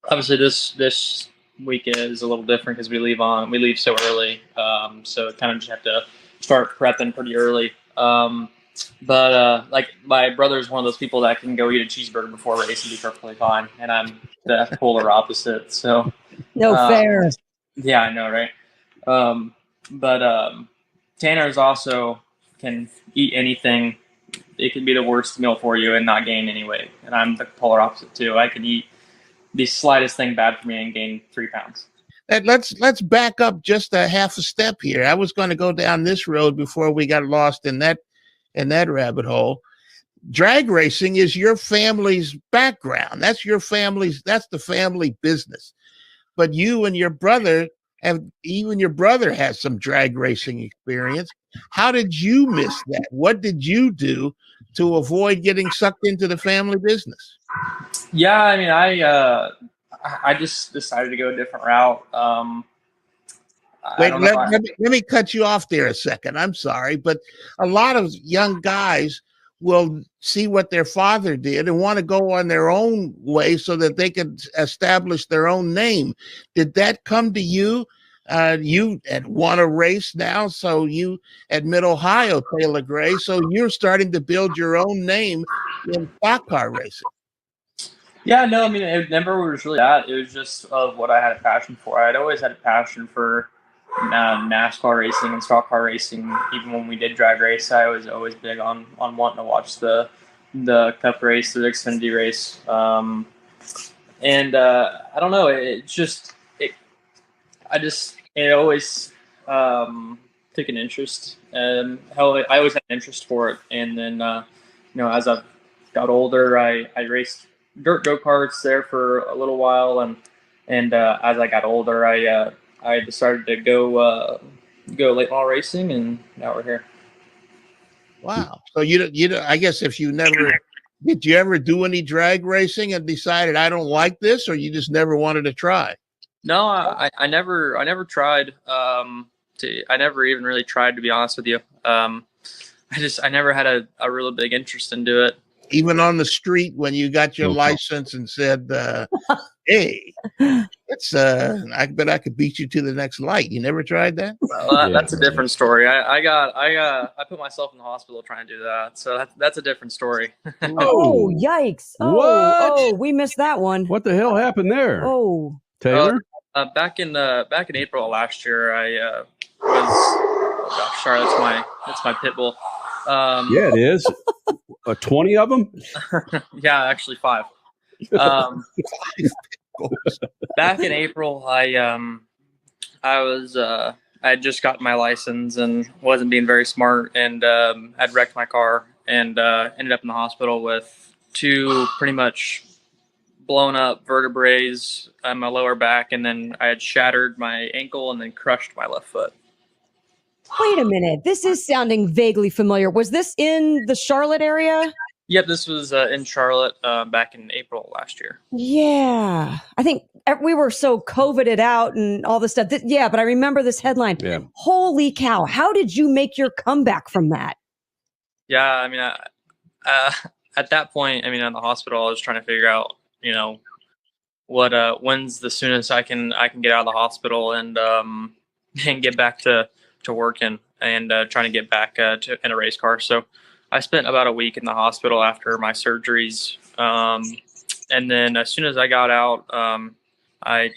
Obviously, this weekend is a little different because we leave so early. So kind of just have to start prepping pretty early. But like my brother is one of those people that can go eat a cheeseburger before a race and be perfectly fine, and I'm the polar opposite. So no fair. Yeah, I know, right? But Tanner's also can eat anything. It can be the worst meal for you and not gain any weight, and I'm the polar opposite too. I can eat the slightest thing bad for me and gain 3 pounds. Let's back up just a half a step here. I was going to go down this road before we got lost in that rabbit hole. Drag racing is your family's background. That's the family business. But you and your brother has some drag racing experience. How did you miss that? What did you do to avoid getting sucked into the family business? Yeah, I mean, I just decided to go a different route. Wait, let me cut you off there a second. I'm sorry, but a lot of young guys will see what their father did and want to go on their own way so that they could establish their own name. Did that come to you? You had won a race now, so you at Mid-Ohio, Taylor Gray, so you're starting to build your own name in stock car racing. Yeah, no, I mean, it never was really that. It was just of what I had a passion for. I'd always had a passion for NASCAR racing and stock car racing. Even when we did drag race, I was always big on wanting to watch the Cup race, the Xfinity race. And I don't know, it always took an interest. I always had an interest for it. And then, as I got older, I raced dirt go-karts there for a little while. And as I got older, I decided to go late model racing, and now we're here. Wow! So I guess did you ever do any drag racing and decided I don't like this, or you just never wanted to try? No, I never tried. I never even really tried, to be honest with you. I never had a really big interest into it. even on the street when you got your license and said, "Hey, it's I bet I could beat you to the next light." You never tried that? That's a different story. I put myself in the hospital trying to do that, so that's a different story. Oh, yikes! Oh, What? oh, we missed that one. What the hell happened there? Oh, Taylor? Back in April of last year, I was sorry, that's my pit bull. Yeah, it is. 20 of them? Yeah, actually 5. Back in April, I had just gotten my license and wasn't being very smart, and I'd wrecked my car and ended up in the hospital with 2 pretty much blown up vertebrae on my lower back, and then I had shattered my ankle and then crushed my left foot. wait a minute. This is sounding vaguely familiar. Was this in the Charlotte area? Yep, this was in Charlotte back in April last year. Yeah. I think we were so COVIDed out and all this stuff. Yeah, but I remember this headline. Yeah. Holy cow. How did you make your comeback from that? Yeah, I mean, at that point, I mean, in the hospital, I was trying to figure out, you know, when's the soonest I can get out of the hospital and get back to working and trying to get back in a race car. So I spent about a week in the hospital after my surgeries. And then as soon as I got out, I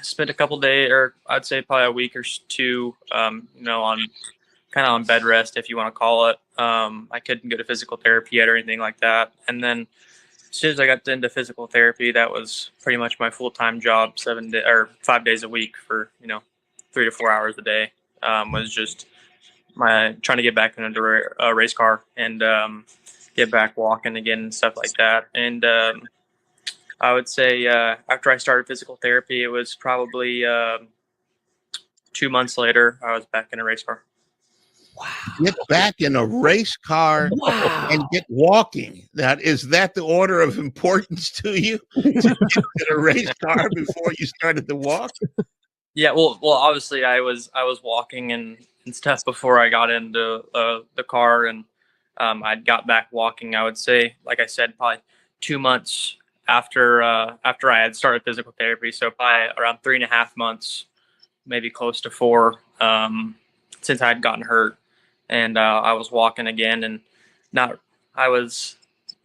spent a couple days, or I'd say probably a week or 2, on bed rest, if you want to call it. I couldn't go to physical therapy yet or anything like that. And then as soon as I got into physical therapy, that was pretty much my full-time job, 5 days a week for, 3 to 4 hours a day. Was just my trying to get back into a race car and get back walking again and stuff like that. And I would say after I started physical therapy, it was probably 2 months later, I was back in a race car. Wow. Get back in a race car and get walking. Is that the order of importance to you? To get in a race car before you started to walk? Yeah, well, obviously I was walking and stuff before I got into the car, and I got back walking. I would say, like I said, probably 2 months after I had started physical therapy. So probably around 3.5 months, maybe close to 4, since I had gotten hurt, and I was walking again, and I was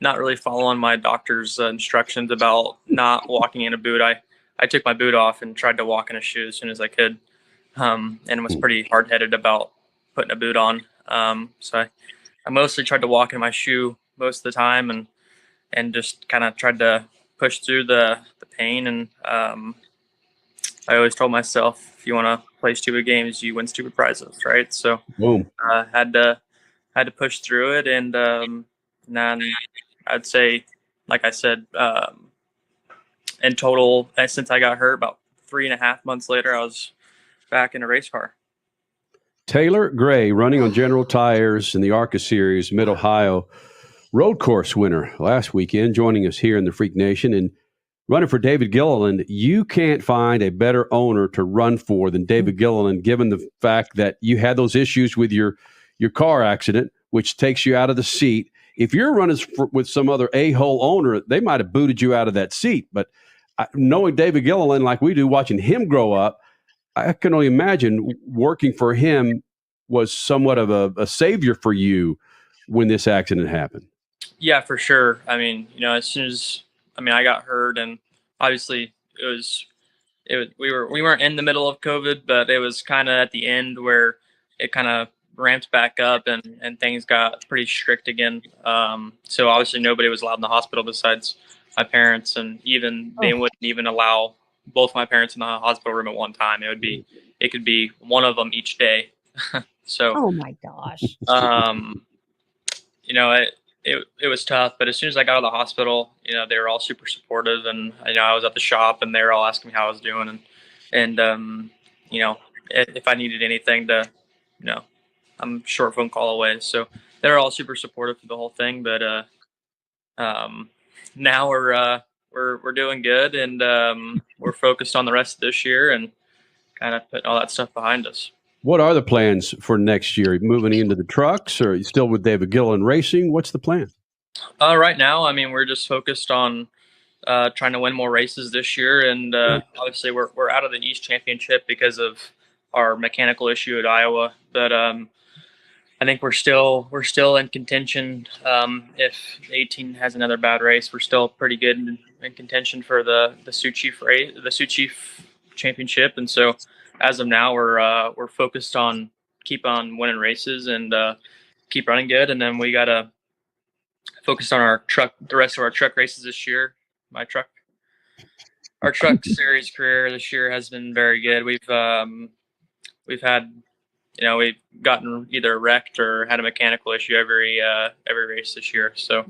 not really following my doctor's instructions about not walking in a boot. I took my boot off and tried to walk in a shoe as soon as I could, and was pretty hard-headed about putting a boot on. So I mostly tried to walk in my shoe most of the time, and just kind of tried to push through the pain. And I always told myself, if you want to play stupid games, you win stupid prizes, right? So had to push through it, and then I'd say, like I said, in total, since I got hurt, about 3.5 months later, I was back in a race car. Taylor Gray, running on General Tires in the ARCA Series, Mid-Ohio road course winner last weekend, joining us here in the Freak Nation and running for David Gilliland. You can't find a better owner to run for than David Gilliland, given the fact that you had those issues with your car accident, which takes you out of the seat. If you're running with some other a-hole owner, they might have booted you out of that seat. But knowing David Gilliland like we do, watching him grow up, I can only imagine working for him was somewhat of a savior for you when this accident happened. Yeah, for sure. I mean, as soon as I got hurt, and obviously we weren't in the middle of COVID, but it was kind of at the end where it kind of ramped back up and things got pretty strict again. So obviously nobody was allowed in the hospital besides my parents, and they wouldn't even allow both my parents in the hospital room at one time. It could be one of them each day. So, oh my gosh. It was tough, but as soon as I got out of the hospital, they were all super supportive, and I was at the shop and they were all asking me how I was doing, and if I needed anything I'm a short phone call away. So they were all super supportive through the whole thing, but now we're doing good, and we're focused on the rest of this year and kind of putting all that stuff behind us. What are the plans for next year? Moving into the trucks, or are you still with David Gilliland Racing? What's the plan? Right now, I mean, we're just focused on trying to win more races this year, and obviously we're out of the East Championship because of our mechanical issue at Iowa. But I think we're still in contention. If 18 has another bad race, we're still pretty good in contention for the Sioux Chief race, the Sioux Chief Championship. And so, as of now, we're focused on keep on winning races and keep running good, and then we gotta focus on our truck, the rest of our truck races this year. Our truck series career this year has been very good. We've had, we've gotten either wrecked or had a mechanical issue every race this year. So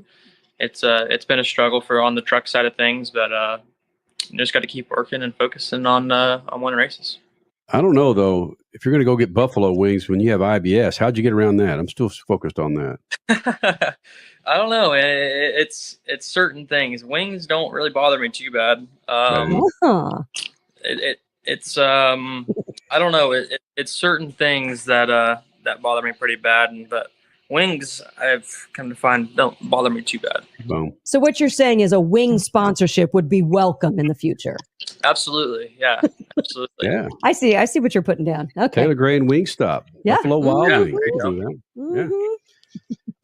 it's been a struggle on the truck side of things, but you just got to keep working and focusing on winning races. I don't know though, if you're going to go get buffalo wings when you have IBS, how'd you get around that? I'm still focused on that. I don't know. It's certain things. Wings don't really bother me too bad. It's I don't know. It's certain things that bother me pretty bad, but wings, I've come to find, don't bother me too bad. Boom. So what you're saying is a wing sponsorship would be welcome in the future. Absolutely. Yeah. Absolutely. Yeah. I see what you're putting down. Okay. Taylor Gray and Wingstop. Yeah. Buffalo Wild Yeah. Wings. We'll do that. Yeah.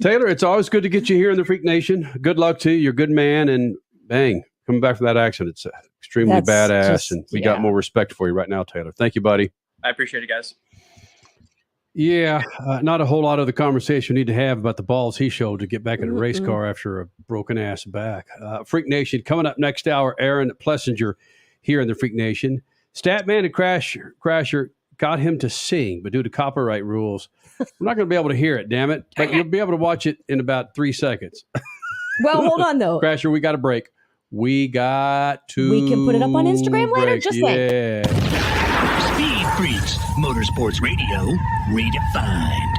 Taylor, it's always good to get you here in the Freak Nation. Good luck to you. You're a good man, and bang, coming back from that accident, it's extremely badass, and we got more respect for you right now, Taylor. Thank you, buddy. I appreciate it, guys. Yeah, not a whole lot of the conversation we need to have about the balls he showed to get back in a race car after a broken ass back. Freak Nation coming up next hour. Aaron Plessinger here in the Freak Nation. Statman and Crasher got him to sing, but due to copyright rules, we're not going to be able to hear it. Damn it! But you'll be able to watch it in about 3 seconds. Well, hold on though. Crasher, we got a break. We can put it up on Instagram later. Just Speed Freaks, Motorsports Radio, redefined.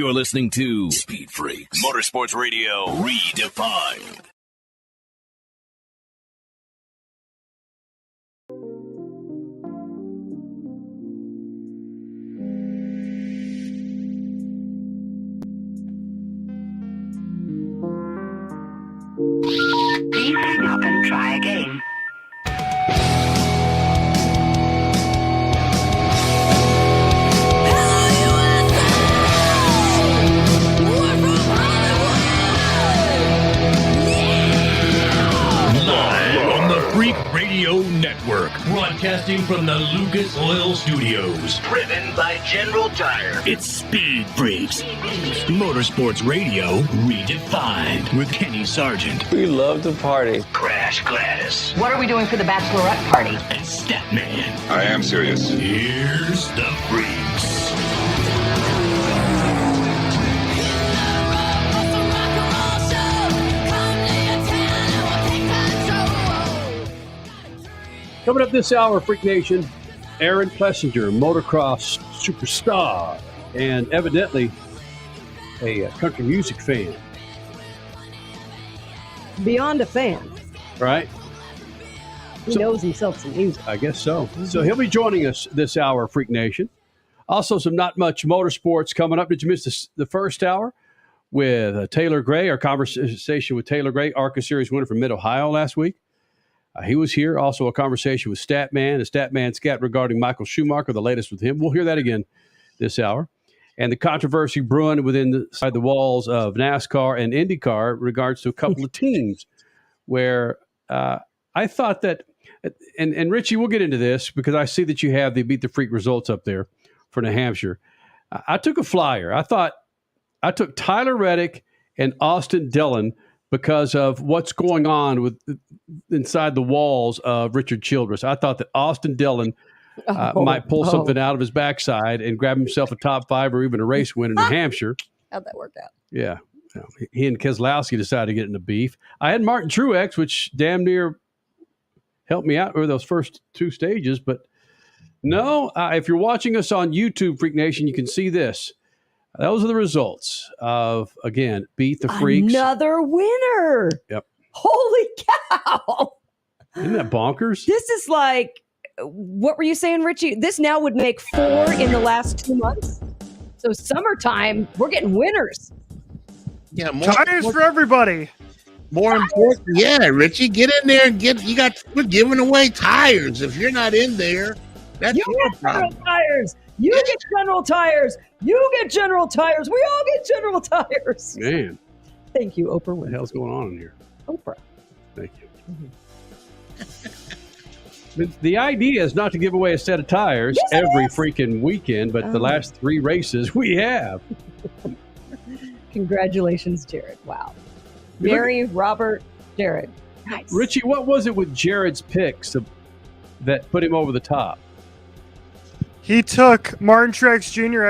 You're listening to Speed Freaks Motorsports Radio Redefined. Please hang up and try again. Freak Radio Network, broadcasting from the Lucas Oil Studios. Driven by General Tire. It's Speed Freaks. Motorsports Radio redefined with Kenny Sargent. We love to party. Crash Gladys. What are we doing for the bachelorette party? And Statman. I am serious. Here's the Freaks. Coming up this hour, Freak Nation, Aaron Plessinger, motocross superstar, and evidently a country music fan. Beyond a fan. Right? He knows himself some music. I guess so. So he'll be joining us this hour, Freak Nation. Also, some Not Much Motorsports coming up. Did you miss the first hour with Taylor Gray, our conversation with Taylor Gray, ARCA Series winner from Mid-Ohio last week? He was here. Also, a conversation with Statman, a Statman scat regarding Michael Schumacher, the latest with him. We'll hear that again this hour. And the controversy brewing inside the walls of NASCAR and IndyCar in regards to a couple of teams where I thought that, and Richie, we'll get into this because I see that you have the Beat the Freak results up there for New Hampshire. I took a flyer. I took Tyler Reddick and Austin Dillon because of what's going on with inside the walls of Richard Childress. I thought that Austin Dillon might pull something out of his backside and grab himself a top 5 or even a race win in New Hampshire. How'd that work out? Yeah. He and Keselowski decided to get into beef. I had Martin Truex, which damn near helped me out with those first 2 stages. But no, if you're watching us on YouTube, Freak Nation, you can see this. Those are the results of, again, Beat the Freaks. Another winner. Yep. Holy cow. Isn't that bonkers? This is like, what were you saying, Richie? This now would make 4 in the last 2 months. So summertime, we're getting winners. Yeah, tires for everybody. More important, yeah, Richie, get in there and we're giving away tires. If you're not in there, that's your problem. Tires. You get General Tires. You get General Tires. We all get General Tires. Man. Thank you, Oprah. What the hell's going on in here? Oprah. Thank you. The idea is not to give away a set of tires every freaking weekend, but the last 3 races we have. Congratulations, Jared. Wow. Mary, Robert, Jared. Nice. Richie, what was it with Jared's picks that put him over the top? He took Martin Truex Jr.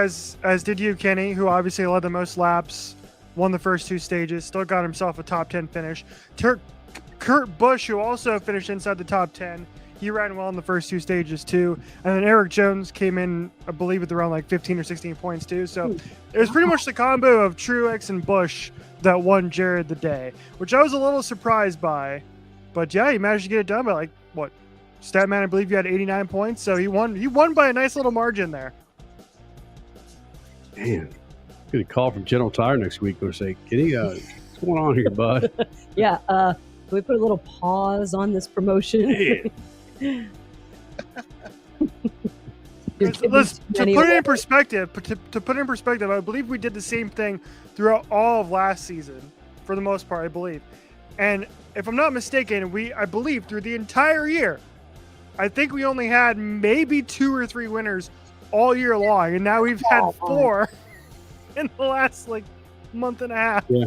as did you, Kenny, who obviously led the most laps, won the first 2 stages, still got himself a top 10 finish. Kurt Busch, who also finished inside the top 10, he ran well in the first 2 stages too. And then Eric Jones came in, I believe, with around like 15 or 16 points too. So it was pretty much the combo of Truex and Busch that won Jared the day, which I was a little surprised by. But yeah, he managed to get it done by Statman, I believe you had 89 points, so he won by a nice little margin there. Man, get a call from General Tire next week. Going to say, Kenny, what's going on here, bud? Yeah, can we put a little pause on this promotion? To put it in perspective, I believe we did the same thing throughout all of last season, for the most part, I believe. And if I'm not mistaken, I believe through the entire year, I think we only had maybe 2 or 3 winners all year long, and now we've had 4 in the last month and a half. Yeah.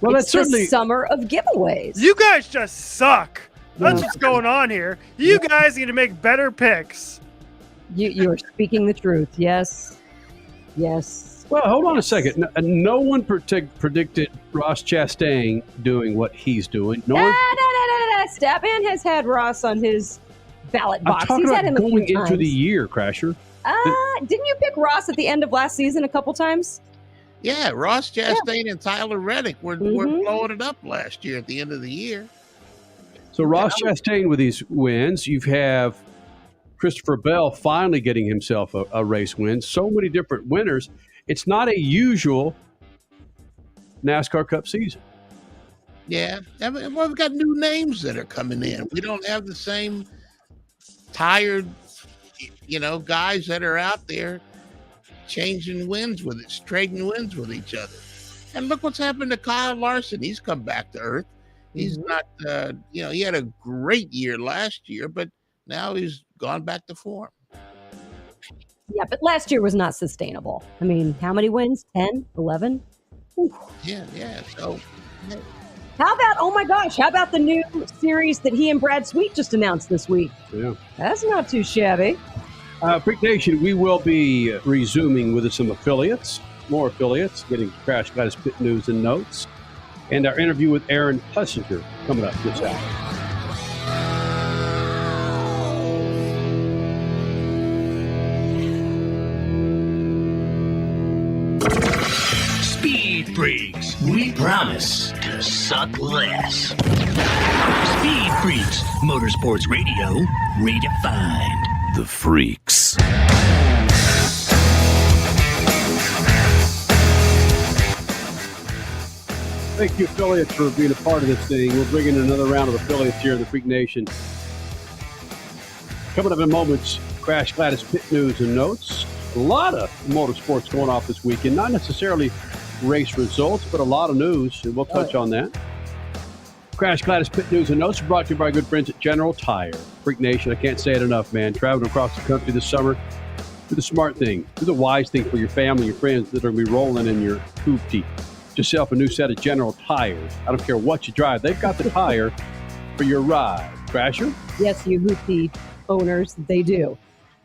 Well, it's that's certainly the summer of giveaways. You guys just suck. That's what's going on here. You guys need to make better picks. You are speaking the truth. Yes. Yes. Well, hold on a second. No one predicted Ross Chastain doing what he's doing. No. Statman has had Ross on his ballot box. I'm talking He's about had him going a few into times. the year, Crasher. Didn't you pick Ross at the end of last season a couple times? Yeah, Ross Chastain and Tyler Reddick were blowing it up last year at the end of the year. So Ross Chastain with these wins. You have Christopher Bell finally getting himself a race win. So many different winners. It's not a usual NASCAR Cup season. Yeah, well, we've got new names that are coming in. We don't have the same tired, guys that are out there changing wins with it, trading wins with each other. And look what's happened to Kyle Larson. He's come back to earth. He's not, he had a great year last year, but now he's gone back to form. Yeah, but last year was not sustainable. I mean, how many wins? 10, 11? Ooh. Yeah. So, how about the new series that he and Brad Sweet just announced this week? Yeah. That's not too shabby. Freak Nation, we will be resuming with some affiliates, more affiliates, getting Crash Gladys Pit News and Notes, and our interview with Aaron Plessinger coming up this hour. Speed Freaks, we promise to suck less. Speed Freaks, Motorsports Radio, redefined. The Freaks. Thank you, affiliates, for being a part of this thing. We're bringing another round of affiliates here in the Freak Nation. Coming up in moments, Crash Gladys Pit News and Notes. A lot of motorsports going off this weekend. Not necessarily race results, but a lot of news, and we'll touch on that. Crash Gladys Pit News and Notes are brought to you by our good friends at General Tire. Freak Nation, I can't say it enough, man. Traveling across the country this summer, do the smart thing. Do the wise thing for your family, your friends that are going to be rolling in your hoopty. Get yourself a new set of General Tires. I don't care what you drive. They've got the tire for your ride. Crasher? Yes, you hoopty owners, they do.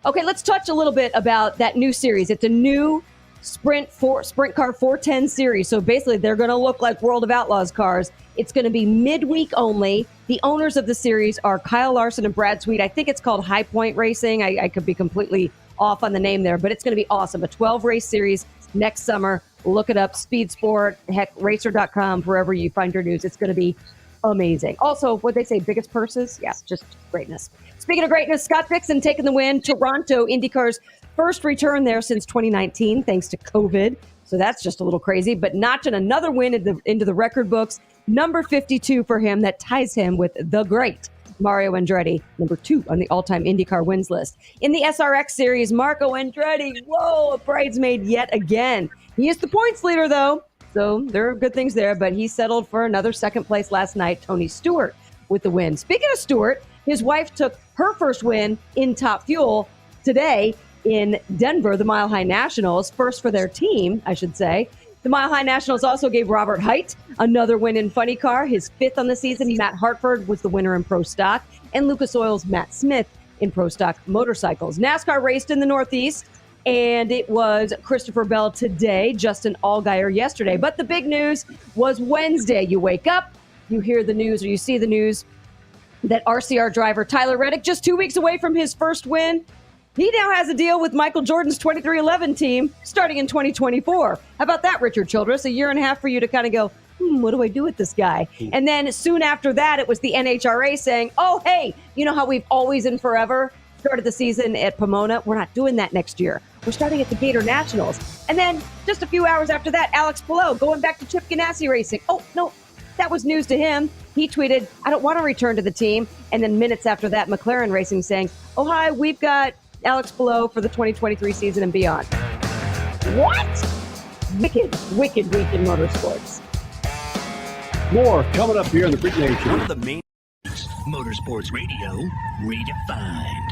Okay, let's touch a little bit about that new series. It's a new Sprint Car 410 series. So basically, they're going to look like World of Outlaws cars. It's going to be midweek only. The owners of the series are Kyle Larson and Brad Sweet. I think it's called High Point Racing. I could be completely off on the name there, but it's going to be awesome. A 12-race series next summer. Look it up, Speed Sport, heck, racer.com, wherever you find your news. It's going to be amazing. Also, what they say, biggest purses? Yeah, just greatness. Speaking of greatness, Scott Dixon taking the win. Toronto, IndyCar's first return there since 2019, thanks to COVID. So that's just a little crazy, but notching another win into the record books. Number 52 for him. That ties him with the great Mario Andretti, number 2 on the all-time IndyCar wins list. In the SRX series, Marco Andretti, a bridesmaid yet again. He is the points leader, though, so there are good things there, but he settled for another second place last night. Tony Stewart with the win. Speaking of Stewart, his wife took her first win in Top Fuel today in Denver, the Mile High Nationals, first for their team, I should say. The Mile High Nationals also gave Robert Height another win in Funny Car, his 5th on the season. Matt Hartford was the winner in Pro Stock, and Lucas Oil's Matt Smith in Pro Stock motorcycles. NASCAR raced in the Northeast, and it was Christopher Bell today, Justin Allgaier yesterday. But the big news was Wednesday. You wake up, you hear the news, or you see the news that RCR driver Tyler Reddick, just 2 weeks away from his first win, he now has a deal with Michael Jordan's 2311 team starting in 2024. How about that, Richard Childress? A year and a half for you to kind of go, what do I do with this guy? And then soon after that, it was the NHRA saying, oh, hey, you know how we've always and forever started the season at Pomona? We're not doing that next year. We're starting at the Gator Nationals. And then just a few hours after that, Alex Palou going back to Chip Ganassi Racing. Oh, no, that was news to him. He tweeted, I don't want to return to the team. And then minutes after that, McLaren Racing saying, oh, hi, we've got Alex Palou for the 2023 season and beyond. What? Wicked week in motorsports. More coming up here in the Freak Nation. One of the main Motorsports Radio redefined.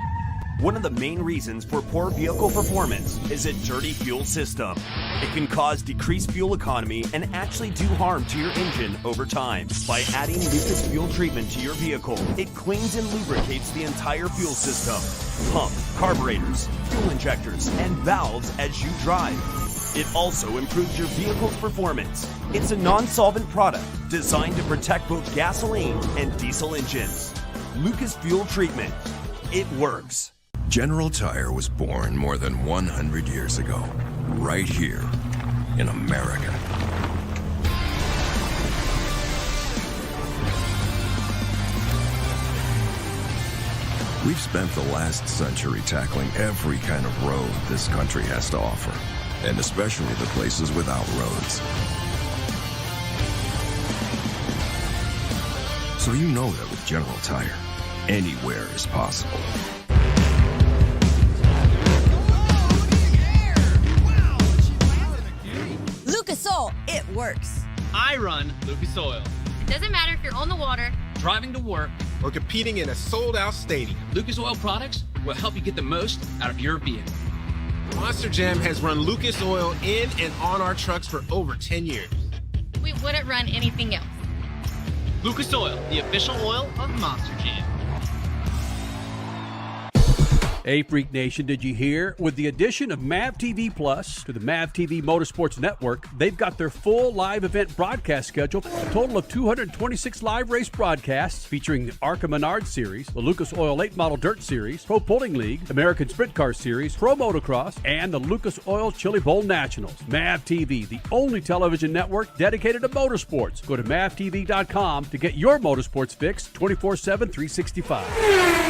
One of the main reasons for poor vehicle performance is a dirty fuel system. It can cause decreased fuel economy and actually do harm to your engine over time. By adding Lucas fuel treatment to your vehicle, it cleans and lubricates the entire fuel system. Pump, carburetors, fuel injectors, and valves as you drive. It also improves your vehicle's performance. It's a non-solvent product designed to protect both gasoline and diesel engines. Lucas Fuel Treatment. It works. General Tire was born more than 100 years ago, right here in America. We've spent the last century tackling every kind of road this country has to offer, and especially the places without roads. So you know that with General Tire, anywhere is possible. Lucas Oil, it works. I run Lucas Oil. It doesn't matter if you're on the water, Driving to work, or competing in a sold-out stadium. Lucas Oil products will help you get the most out of your vehicle. Monster Jam has run Lucas Oil in and on our trucks for over 10 years. we wouldn't run anything else. Lucas Oil, the official oil of Monster Jam. Hey, Freak Nation, did you hear? With the addition of MAV TV Plus to the MAV TV Motorsports Network, they've got their full live event broadcast schedule, a total of 226 live race broadcasts featuring the ARCA Series, the Lucas Oil Late Model Dirt Series, Pro Pulling League, American Sprint Car Series, Pro Motocross, and the Lucas Oil Chili Bowl Nationals. MAV TV, the only television network dedicated to motorsports. Go to mavtv.com to get your motorsports fix 24/7, 365.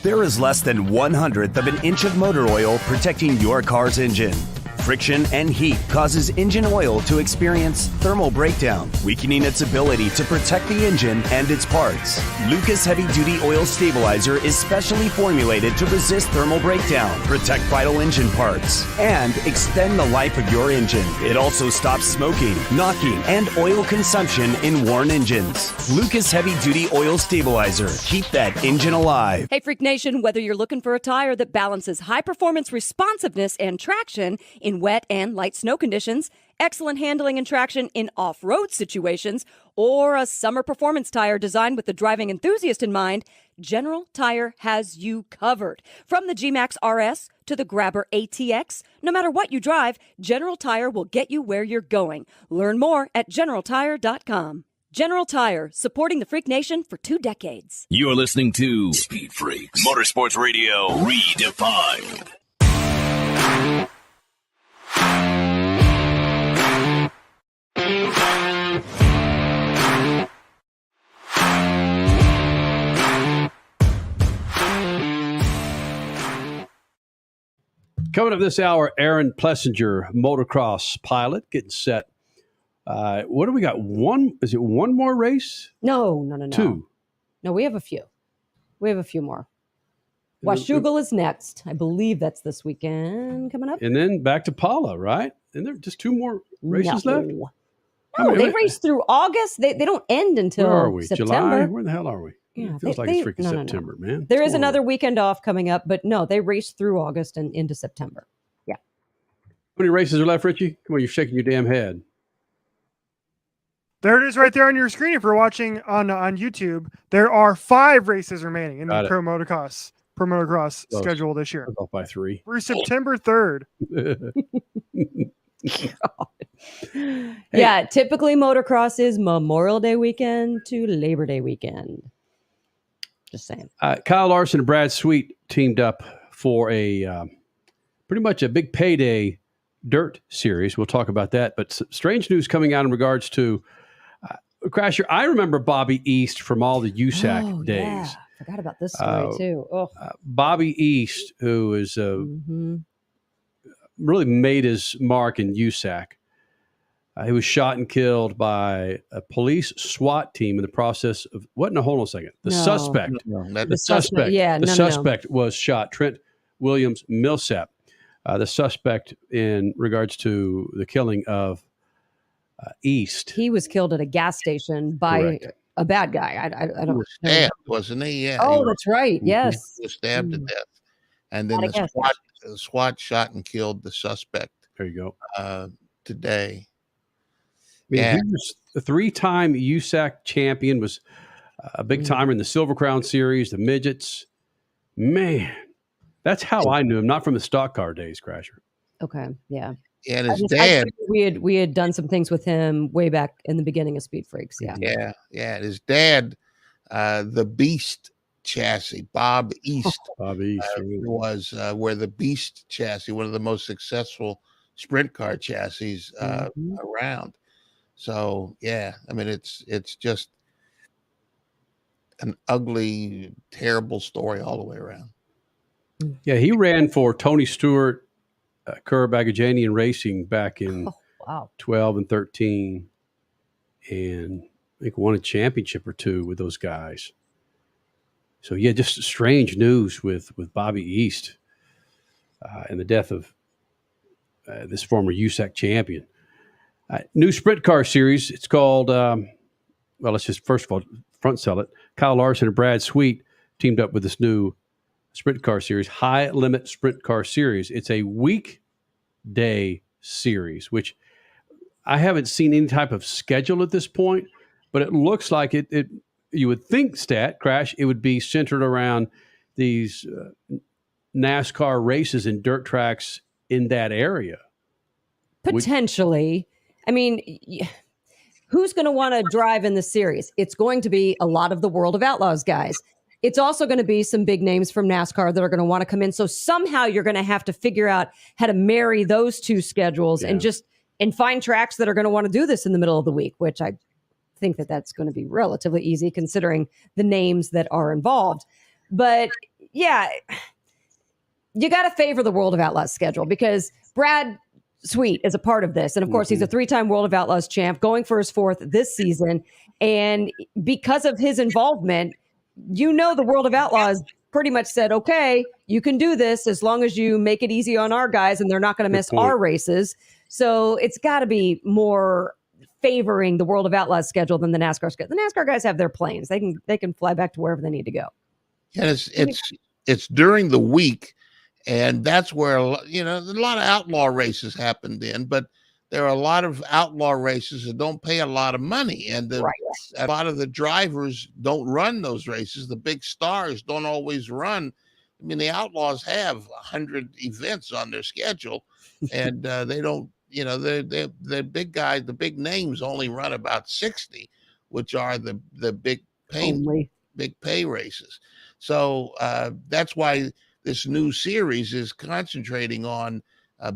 There is less than 1/100th of an inch of motor oil protecting your car's engine. Friction and heat causes engine oil to experience thermal breakdown, weakening its ability to protect the engine and its parts. Lucas Heavy Duty Oil Stabilizer is specially formulated to resist thermal breakdown, protect vital engine parts, and extend the life of your engine. It also stops smoking, knocking, and oil consumption in worn engines. Lucas Heavy Duty Oil Stabilizer. Keep that engine alive. Hey, Freak Nation, whether you're looking for a tire that balances high performance responsiveness and traction in wet and light snow conditions, excellent handling and traction in off-road situations, or a summer performance tire designed with the driving enthusiast in mind, General Tire has you covered. From the G-Max RS to the Grabber ATX, no matter what you drive, General Tire will get you where you're going. Learn more at GeneralTire.com. General Tire, supporting the Freak Nation for 2 decades. You're listening to Speed Freaks, Motorsports Radio Redefined. Coming up this hour, Aaron Plessinger, motocross pilot, getting set. What do we got? Is it one more race? No. 2. No, we have a few. We have a few more. Washougal is next. I believe that's this weekend coming up. And then back to Paula, right? And there are just 2 more races left? No, they race through August. They don't end until Where are we? September. July? Where the hell are we? Yeah, it feels like it's freaking September, man. There is another weekend off coming up, but no, they race through August and into September. Yeah. How many races are left, Richie? Come on, you're shaking your damn head. There it is right there on your screen if you're watching on YouTube. There are 5 races remaining in the Pro Motocross schedule this year. Off by 3. Through September 3rd. Yeah, typically motocross is Memorial Day weekend to Labor Day weekend. Just saying. Kyle Larson and Brad Sweet teamed up for a pretty much a big payday dirt series. We'll talk about that. But strange news coming out in regards to Crasher. I remember Bobby East from all the USAC days. Yeah. Forgot about this story too. Bobby East, who is really made his mark in USAC. He was shot and killed by a police SWAT team in the process of what? No, hold on a second. The suspect was shot. Trent Williams Millsap, the suspect in regards to the killing of East. He was killed at a gas station by a bad guy. I don't know. He was stabbed, wasn't he? Yeah. Oh, that's right. Yes. He was stabbed to death. And then the SWAT shot and killed the suspect. There you go. Today. He was a 3-time USAC champion, was a big timer in the Silver Crown Series, the midgets. Man, that's how I knew him, not from the stock car days, Crasher. Okay, yeah. And his dad. We had done some things with him way back in the beginning of Speed Freaks. Yeah. Yeah. His dad, the Beast chassis. Bob East, Bob East was where the Beast chassis, one of the most successful sprint car chassis around. So yeah, I mean it's just an ugly, terrible story all the way around. Yeah, he ran for Tony Stewart, Kerr Bagajanian Racing back in 12 and 13, and I think won a championship or two with those guys. So yeah, just strange news with Bobby East and the death of this former USAC champion. New sprint car series. It's called. Well, let's just first of all front sell it. Kyle Larson and Brad Sweet teamed up with this new sprint car series, High Limit Sprint Car Series. It's a weekday series, which I haven't seen any type of schedule at this point, but it looks like it you would think, Crash, it would be centered around these NASCAR races and dirt tracks in that area. Potentially. I mean, who's going to want to drive in the series? It's going to be a lot of the World of Outlaws guys. It's also going to be some big names from NASCAR that are going to want to come in. So somehow you're going to have to figure out how to marry those two schedules and find tracks that are going to want to do this in the middle of the week, which I think that's going to be relatively easy considering the names that are involved. But yeah, you got to favor the World of Outlaws schedule because Brad Sweet is a part of this. And of course, he's a 3-time World of Outlaws champ going for his 4th this season. And because of his involvement, the World of Outlaws pretty much said, okay, you can do this as long as you make it easy on our guys and they're not going to miss our races. So it's got to be more favoring the World of Outlaws schedule than the NASCAR schedule. The NASCAR guys have their planes. They can fly back to wherever they need to go. Yeah, it's during the week, and that's where a lot of outlaw races happen then, but there are a lot of outlaw races that don't pay a lot of money, and a lot of the drivers don't run those races. The big stars don't always run. I mean, the Outlaws have 100 events on their schedule, and they don't. The big guys, the big names, only run about 60, which are the big pay races. So that's why this new series is concentrating on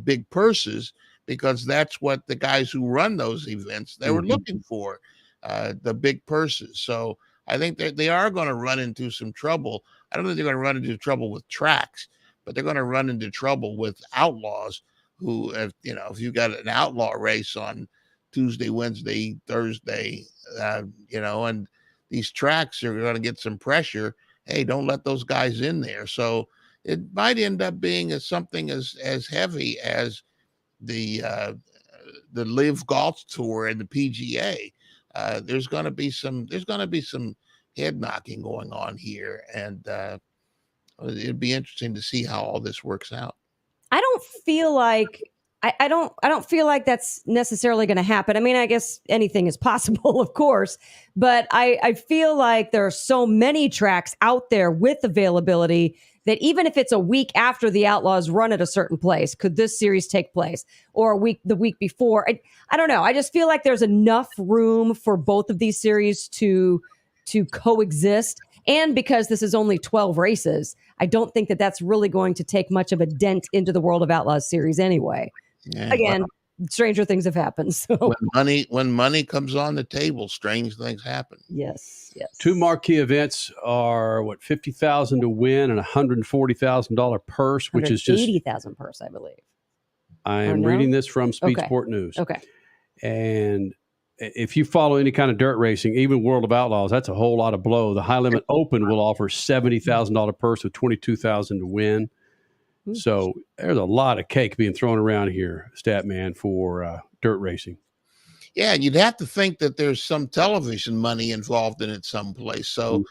big purses, because that's what the guys who run those events, they were looking for, the big purses. So I think that they are going to run into some trouble. I don't think they're going to run into trouble with tracks, but they're going to run into trouble with outlaws who, if you got an outlaw race on Tuesday, Wednesday, Thursday, and these tracks are going to get some pressure. Hey, don't let those guys in there. So it might end up being something as heavy as the Live Golf Tour and the PGA. There's going to be some head knocking going on here, and it'd be interesting to see how all this works out. I don't feel like I don't feel like that's necessarily going to happen. I mean, I guess anything is possible, of course, but I feel like there are so many tracks out there with availability that even if it's a week after the Outlaws run at a certain place, could this series take place, or the week before? I don't know. I just feel like there's enough room for both of these series to coexist. And because this is only 12 races, I don't think that that's really going to take much of a dent into the World of Outlaws series anyway. Yeah, again, stranger things have happened. So when money comes on the table, strange things happen. Yes. Two marquee events are $50,000 to win and $140,000 purse, which is just $80,000 purse, I believe. I am reading this from Speed Sport News. Okay. And if you follow any kind of dirt racing, even World of Outlaws, that's a whole lot of blow. The High Limit Open will offer $70,000 purse with $22,000 to win. So there's a lot of cake being thrown around here, Statman, for dirt racing. Yeah, and you'd have to think that there's some television money involved in it someplace. So,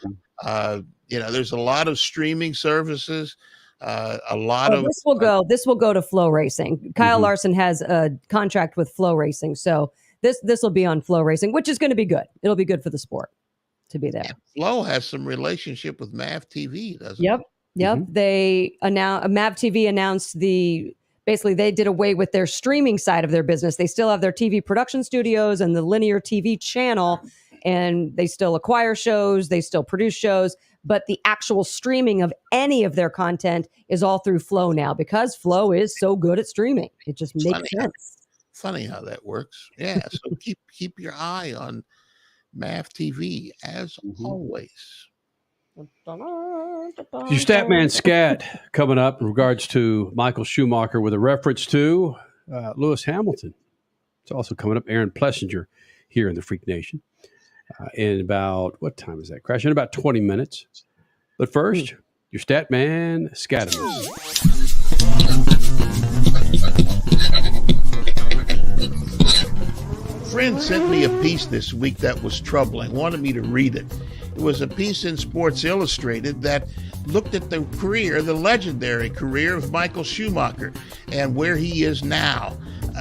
there's a lot of streaming services, a lot of... This will go to Flow Racing. Kyle Larson has a contract with Flow Racing, so this will be on Flow Racing, which is going to be good. It'll be good for the sport to be there. Yeah, Flow has some relationship with MAV TV, doesn't it? Yep. They announced MAV TV announced basically they did away with their streaming side of their business. They still have their TV production studios and the linear TV channel, and they still acquire shows, they still produce shows, but the actual streaming of any of their content is all through Flow now because Flow is so good at streaming. It just makes sense. Funny how that works. Yeah, so keep your eye on MAV TV as always. Your Statman Scat coming up in regards to Michael Schumacher with a reference to Lewis Hamilton. It's also coming up Aaron Plessinger here in the Freak Nation in about, what time is that, Crash? In about 20 minutes. But first, your Statman Scatimus. Friend sent me a piece this week that was troubling, wanted me to read it. It was a piece in Sports Illustrated that looked at the career, the legendary career of Michael Schumacher and where he is now.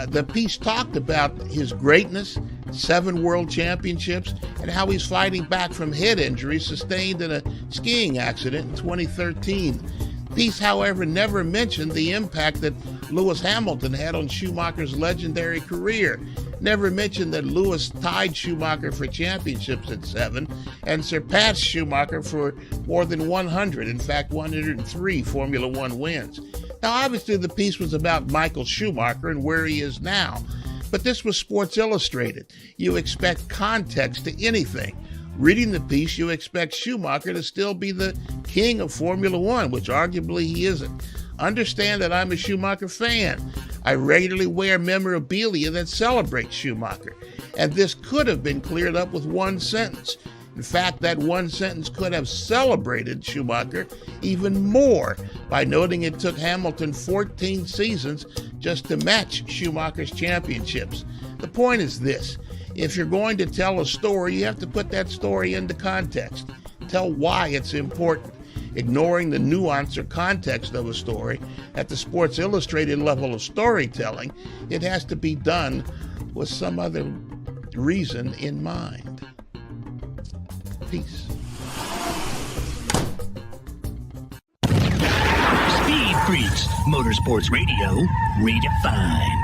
The piece talked about his greatness, 7 world championships, and how he's fighting back from head injuries sustained in a skiing accident in 2013. The piece, however, never mentioned the impact that Lewis Hamilton had on Schumacher's legendary career. Never mentioned that Lewis tied Schumacher for championships at 7 and surpassed Schumacher for more than 100, in fact, 103 Formula One wins. Now, obviously, the piece was about Michael Schumacher and where he is now, but this was Sports Illustrated. You expect context to anything. Reading the piece, you expect Schumacher to still be the king of Formula One, which arguably he isn't. Understand that I'm a Schumacher fan. I regularly wear memorabilia that celebrates Schumacher, and this could have been cleared up with one sentence. In fact, that one sentence could have celebrated Schumacher even more by noting it took Hamilton 14 seasons just to match Schumacher's championships. The point is this: if you're going to tell a story, you have to put that story into context. Tell why it's important. Ignoring the nuance or context of a story at the Sports Illustrated level of storytelling, it has to be done with some other reason in mind. Peace. Speed Freaks, Motorsports Radio, redefined.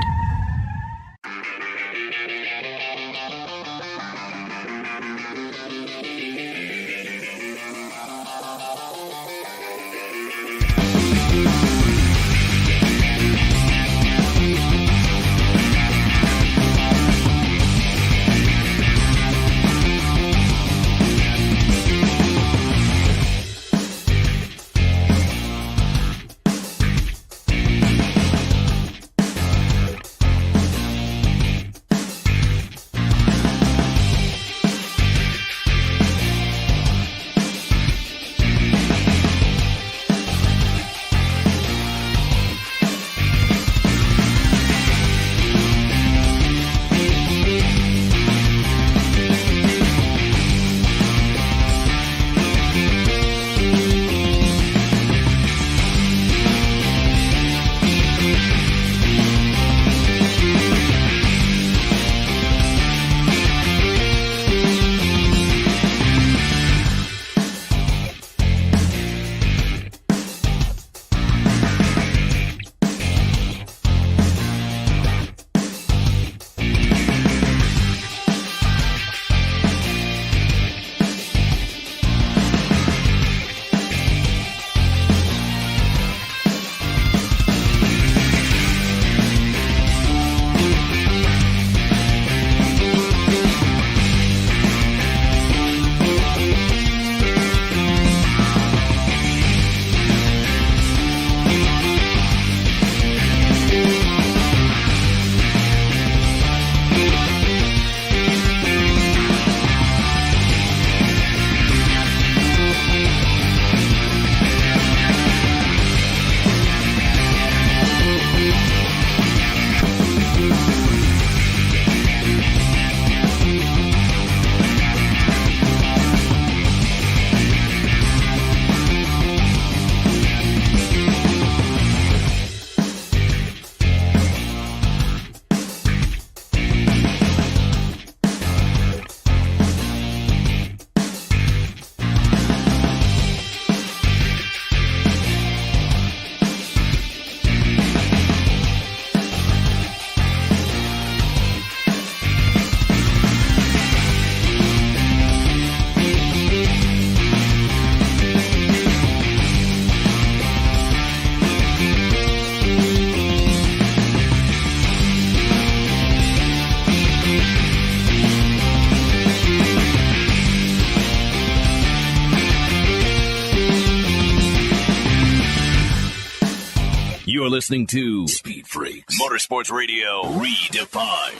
listening to Speed Freaks Motorsports Radio Redefined.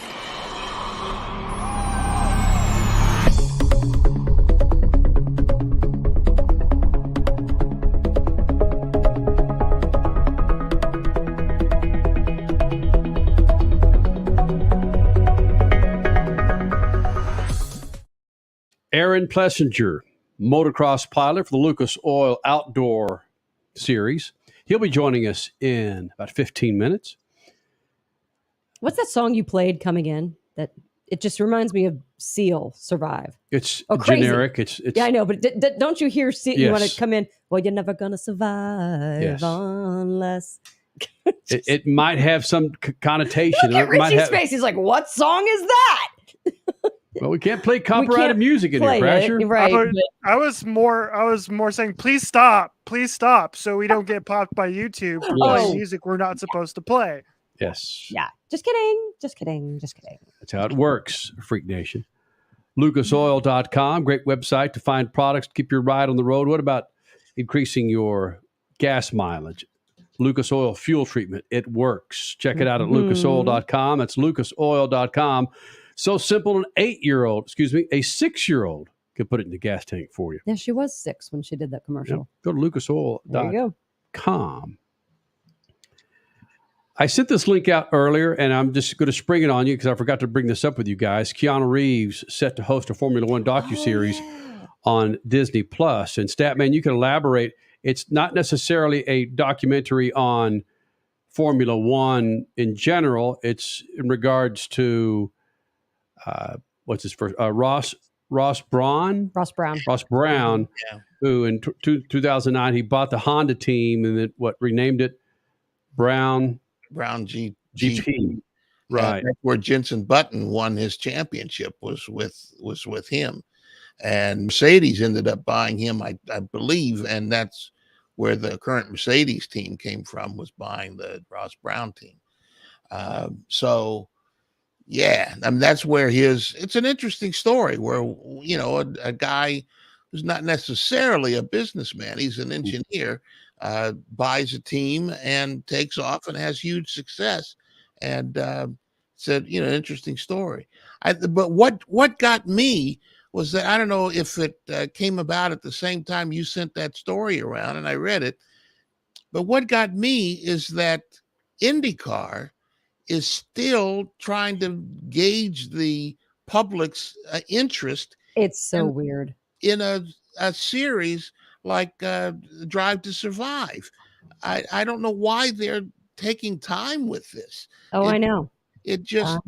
Aaron Plessinger, motocross pilot for the Lucas Oil Outdoor Series. He'll be joining us in about 15 minutes. What's that song you played coming in? That it just reminds me of Seal Survive. It's Crazy. generic. It's yeah, I know, but don't you hear Seal? Yes. You want to come in? Well, you're never gonna survive Yes. unless. it might have some connotation. Look at It might Richie's have- face. He's like, "What song is that?" Well, we can't play copyrighted music in here, Crasher. Right. I was more saying, please stop, so we don't get popped by YouTube for playing music we're not supposed to play. Yes. Yeah. Just kidding. Just kidding. Just kidding. That's how it works, Freak Nation. LucasOil.com, great website to find products to keep your ride on the road. What about increasing your gas mileage? Lucas Oil fuel treatment. It works. Check it out at LucasOil.com. That's LucasOil.com. So simple, a 6-year-old could put it in the gas tank for you. Yeah, she was 6 when she did that commercial. Go to LucasOil.com. There you go. I sent this link out earlier, and I'm just going to spring it on you because I forgot to bring this up with you guys. Keanu Reeves set to host a Formula One docuseries on Disney Plus. And Statman, you can elaborate. It's not necessarily a documentary on Formula One in general. It's in regards to what's his first? Ross Braun? Ross Brown. Ross Brown, who in 2009, he bought the Honda team and then renamed it Brown GP. Right. That's where Jenson Button won his championship was with him. And Mercedes ended up buying him, I believe, and that's where the current Mercedes team came from, was buying the Ross Brown team. Yeah, I mean, that's where it's an interesting story where, a guy who's not necessarily a businessman, he's an engineer, buys a team and takes off and has huge success. And said, interesting story. But what got me was that, I don't know if it came about at the same time you sent that story around and I read it, but what got me is that IndyCar is still trying to gauge the public's interest. It's so weird. In a series like Drive to Survive. I don't know why they're taking time with this. I know. It just,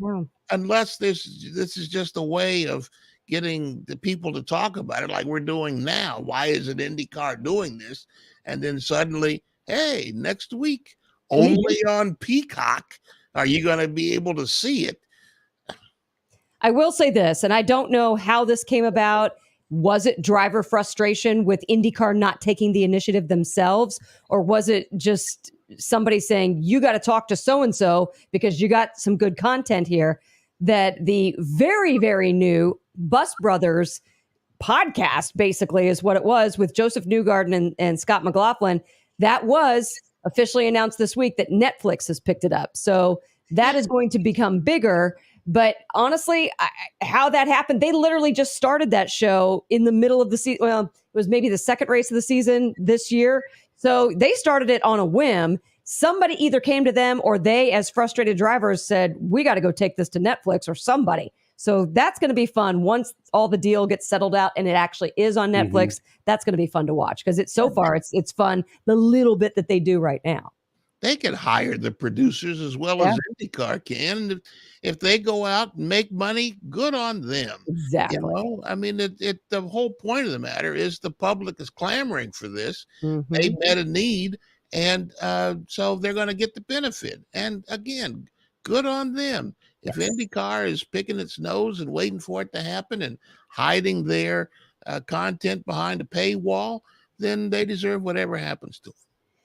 unless this is just a way of getting the people to talk about it like we're doing now. Why is it IndyCar doing this? And then suddenly, hey, next week, only on Peacock, are you going to be able to see it? I will say this, and I don't know how this came about. Was it driver frustration with IndyCar not taking the initiative themselves? Or was it just somebody saying, you got to talk to so-and-so because you got some good content here? That the very, very new Bus Brothers podcast basically is what it was with Joseph Newgarden and Scott McLaughlin. That was officially announced this week that Netflix has picked it up. So that is going to become bigger. But honestly, how that happened, they literally just started that show in the middle of the season. Well, it was maybe the second race of the season this year. So they started it on a whim. Somebody either came to them or they, as frustrated drivers, said, we got to go take this to Netflix or somebody. So that's going to be fun once all the deal gets settled out and it actually is on Netflix. That's going to be fun to watch because it's fun, the little bit that they do right now. They can hire the producers as well as IndyCar can. And if they go out and make money, good on them. Exactly. I mean, the whole point of the matter is the public is clamoring for this. They met a need, and so they're going to get the benefit. And again, good on them. If IndyCar is picking its nose and waiting for it to happen and hiding their content behind a paywall, then they deserve whatever happens to them.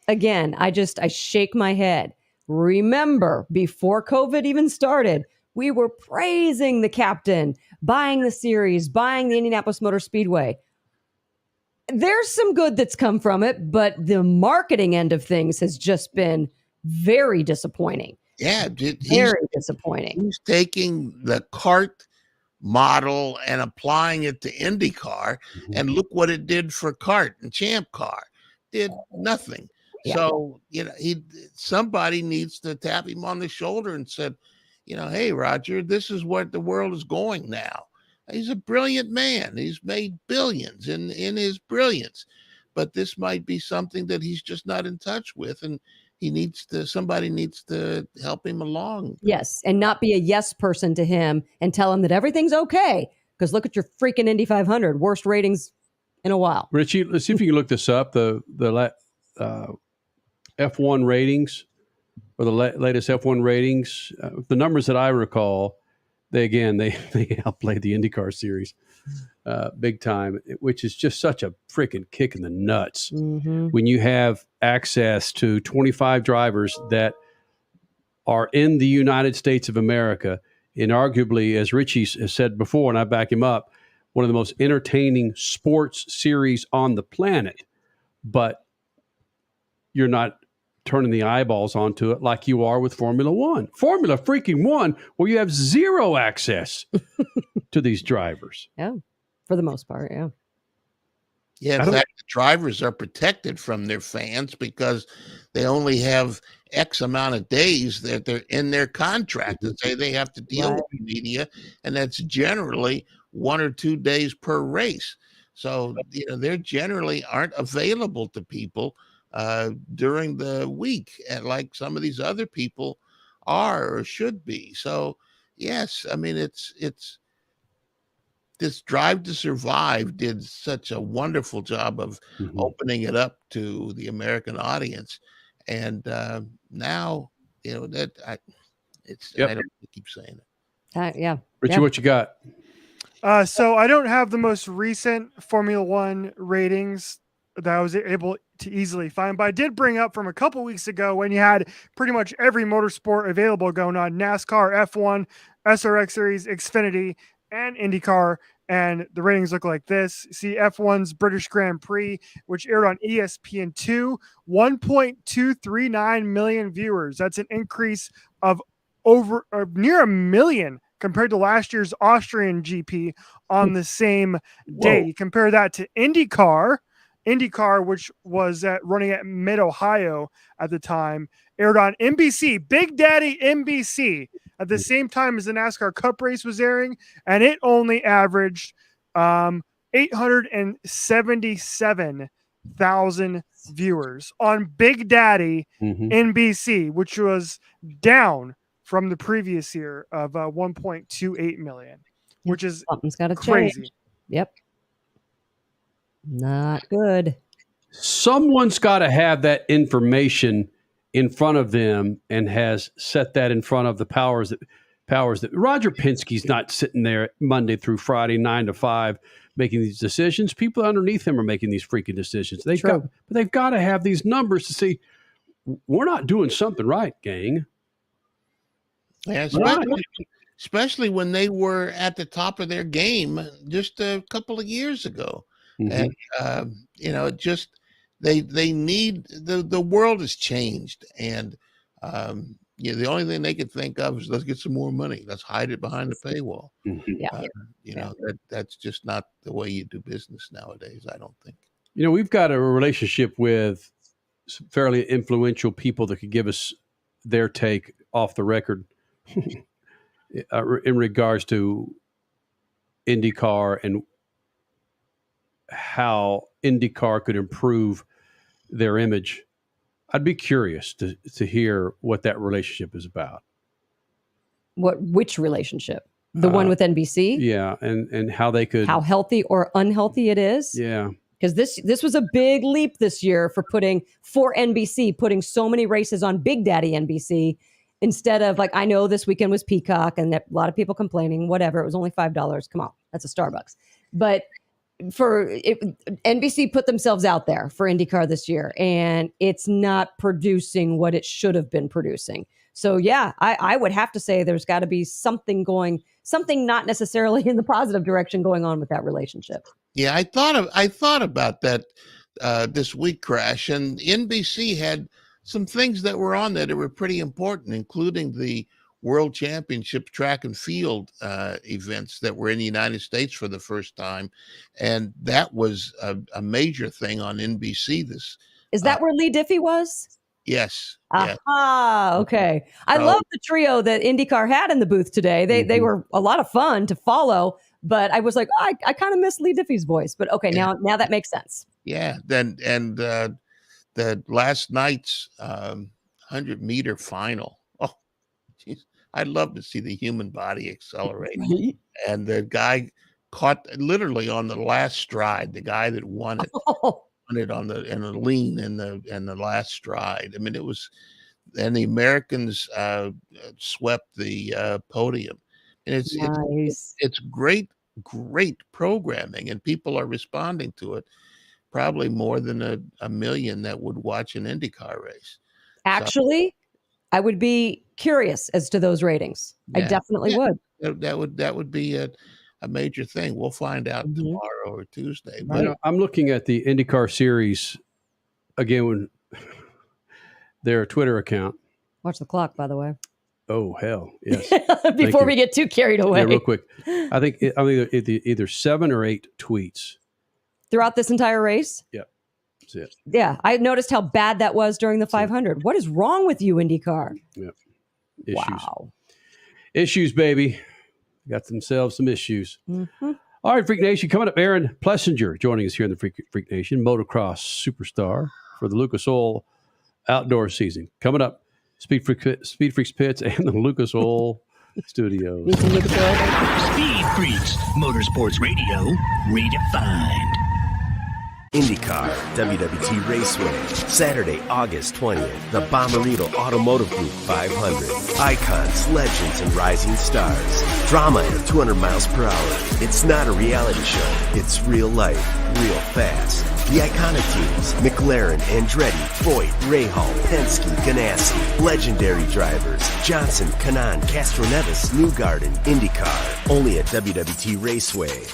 Again, I shake my head. Remember, before COVID even started, we were praising the captain, buying the series, buying the Indianapolis Motor Speedway. There's some good that's come from it, but the marketing end of things has just been Very disappointing. Yeah, Very disappointing. He's taking the CART model and applying it to IndyCar, and look what it did for CART and Champ Car. Did nothing. Yeah. So, somebody needs to tap him on the shoulder and said, hey, Roger, this is what the world is going now. He's a brilliant man. He's made billions in his brilliance, but this might be something that he's just not in touch with, and somebody needs to help him along. Yes, and not be a yes person to him and tell him that everything's okay, because look at your freaking Indy 500, worst ratings in a while. Richie, let's see if you can look this up. The F1 ratings, or the latest F1 ratings, the numbers that I recall, they outplayed the IndyCar series big time, which is just such a freaking kick in the nuts when you have access to 25 drivers that are in the United States of America, and arguably, as Richie has said before, and I back him up, one of the most entertaining sports series on the planet, but you're not turning the eyeballs onto it like you are with Formula One. Formula freaking One, where you have zero access to these drivers. Yeah, for the most part, yeah. Yeah, in fact, the drivers are protected from their fans because they only have X amount of days that they're in their contract that say they have to deal with the media, and that's generally 1 or 2 days per race. So, they generally aren't available to people during the week, and like some of these other people are or should be. So, yes, I mean, it's this Drive to Survive did such a wonderful job of opening it up to the American audience, and now that I don't keep saying it. Yeah, Richie, what you got? So I don't have the most recent Formula One ratings that I was able to easily find, but I did bring up from a couple weeks ago when you had pretty much every motorsport available going on: NASCAR, F1, SRX Series, Xfinity, and IndyCar. And the ratings look like this. See F1's British Grand Prix, which aired on ESPN2, 1.239 million viewers. That's an increase of near 1 million compared to last year's Austrian GP on the same day. You compare that to IndyCar, which was running at Mid-Ohio at the time, aired on NBC, Big Daddy NBC, at the same time as the NASCAR Cup race was airing, and it only averaged 877,000 viewers on Big Daddy NBC, which was down from the previous year of 1.28 million, which is something's got to crazy. Change. Yep. Not good. Someone's got to have that information in front of them and has set that in front of the powers that Roger Penske's not sitting there Monday through Friday, 9 to 5, making these decisions. People underneath him are making these freaking decisions. They've got to have these numbers to see we're not doing something right, gang. Yeah, especially when they were at the top of their game just a couple of years ago. And they need the world has changed, and the only thing they could think of is let's get some more money, let's hide it behind the paywall. That's just not the way you do business nowadays, I don't think. We've got a relationship with some fairly influential people that could give us their take off the record in regards to IndyCar and how IndyCar could improve their image. I'd be curious to hear what that relationship is about. Which relationship? The one with NBC? Yeah, and how they could... How healthy or unhealthy it is? Yeah. Because this was a big leap this year for NBC, putting so many races on Big Daddy NBC instead of, I know this weekend was Peacock and a lot of people complaining, whatever, it was only $5. Come on, that's a Starbucks. But NBC put themselves out there for IndyCar this year, and it's not producing what it should have been producing. So yeah, I would have to say there's got to be something not necessarily in the positive direction going on with that relationship. Yeah, I thought about that this week, Crash, and NBC had some things that were on there that were pretty important, including the World Championship track and field events that were in the United States for the first time. And that was a major thing on NBC. Is that where Lee Diffie was? Yes. Aha, okay. I love the trio that IndyCar had in the booth today. They were a lot of fun to follow, but I was like, I kind of miss Lee Diffie's voice. But okay, now that makes sense. Yeah. The last night's 100-meter final. Oh, geez. I'd love to see the human body accelerate. And the guy caught literally on the last stride, the guy that won it. It on the lean in the last stride. I mean, it was, and the Americans swept the podium, and it's great programming, and people are responding to it. Probably more than a million that would watch an IndyCar race. Actually, I would be curious as to those ratings. I definitely would. That would be a major thing. We'll find out tomorrow or Tuesday. But I'm looking at the IndyCar Series again when their Twitter account. Watch the clock, by the way. Oh hell, yes. Before we get too carried away. Yeah, real quick. I think either 7 or 8 tweets throughout this entire race. Yeah, that's it. Yeah, I noticed how bad that was during the 500. What is wrong with you, IndyCar? Yeah, issues. Wow, issues, baby. Got themselves some issues. Mm-hmm. All right, Freak Nation. Coming up, Aaron Plessinger joining us here in the Freak Nation, motocross superstar for the Lucas Oil outdoor season. Coming up, Speed Freaks Pits and the Lucas Oil Studios. Speed Freaks, Motorsports Radio, redefined. IndyCar, WWT Raceway, Saturday, August 20th. The Bommarito Automotive Group 500. Icons, legends, and rising stars. Drama at 200 miles per hour. It's not a reality show. It's real life, real fast. The iconic teams, McLaren, Andretti, Voigt, Rahal, Penske, Ganassi. Legendary drivers, Johnson, Kanaan, Castroneves, Newgarden, IndyCar. Only at WWT Raceway.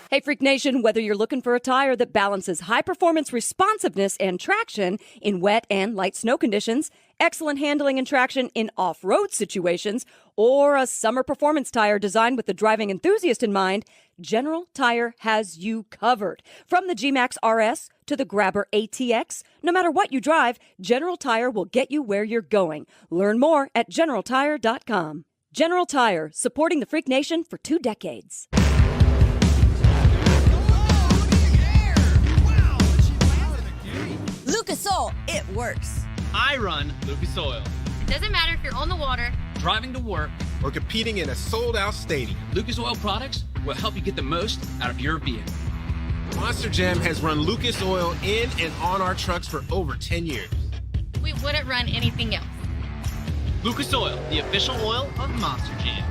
Hey, Freak Nation, whether you're looking for a tire that balances high-performance responsiveness and traction in wet and light snow conditions, excellent handling and traction in off-road situations, or a summer performance tire designed with the driving enthusiast in mind, General Tire has you covered. From the G-Max RS to the Grabber ATX, no matter what you drive, General Tire will get you where you're going. Learn more at GeneralTire.com. General Tire, supporting the Freak Nation for 2 decades. Lucas Oil, it works. I run Lucas Oil. It doesn't matter if you're on the water, driving to work, or competing in a sold-out stadium. Lucas Oil products will help you get the most out of your vehicle. Monster Jam has run Lucas Oil in and on our trucks for over 10 years. we wouldn't run anything else. Lucas Oil, the official oil of Monster Jam.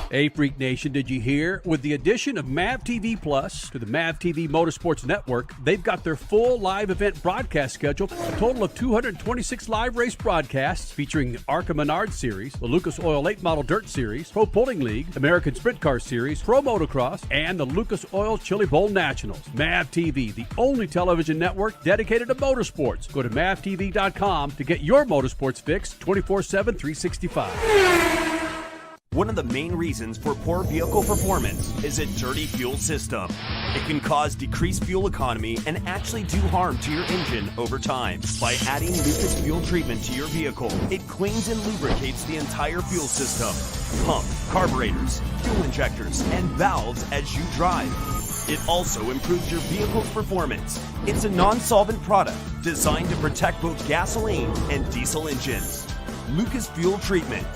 Hey, Freak Nation, did you hear? With the addition of MAV TV Plus to the MAV TV Motorsports Network, they've got their full live event broadcast schedule, a total of 226 live race broadcasts featuring ARCA Series, the Lucas Oil Late Model Dirt Series, Pro Pulling League, American Sprint Car Series, Pro Motocross, and the Lucas Oil Chili Bowl Nationals. MAV TV, the only television network dedicated to motorsports. Go to mavtv.com to get your motorsports fix 24/7, 365. One of the main reasons for poor vehicle performance is a dirty fuel system. It can cause decreased fuel economy and actually do harm to your engine over time. By adding Lucas fuel treatment to your vehicle, it cleans and lubricates the entire fuel system. Pump, carburetors, fuel injectors, and valves as you drive. It also improves your vehicle's performance. It's a non-solvent product designed to protect both gasoline and diesel engines. Lucas Fuel Treatment.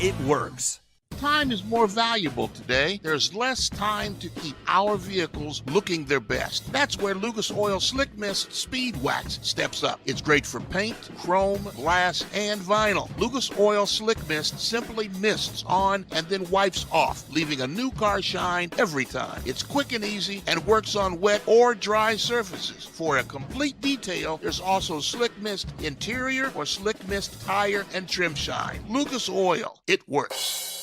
It works. Time is more valuable today. There's less time to keep our vehicles looking their best. That's where Lucas Oil Slick Mist Speed Wax steps up. It's great for paint, chrome, glass, and vinyl. Lucas Oil Slick Mist simply mists on and then wipes off, leaving a new car shine every time. It's quick and easy and works on wet or dry surfaces. For a complete detail, there's also Slick Mist Interior or Slick Mist Tire and Trim Shine. Lucas Oil, it works.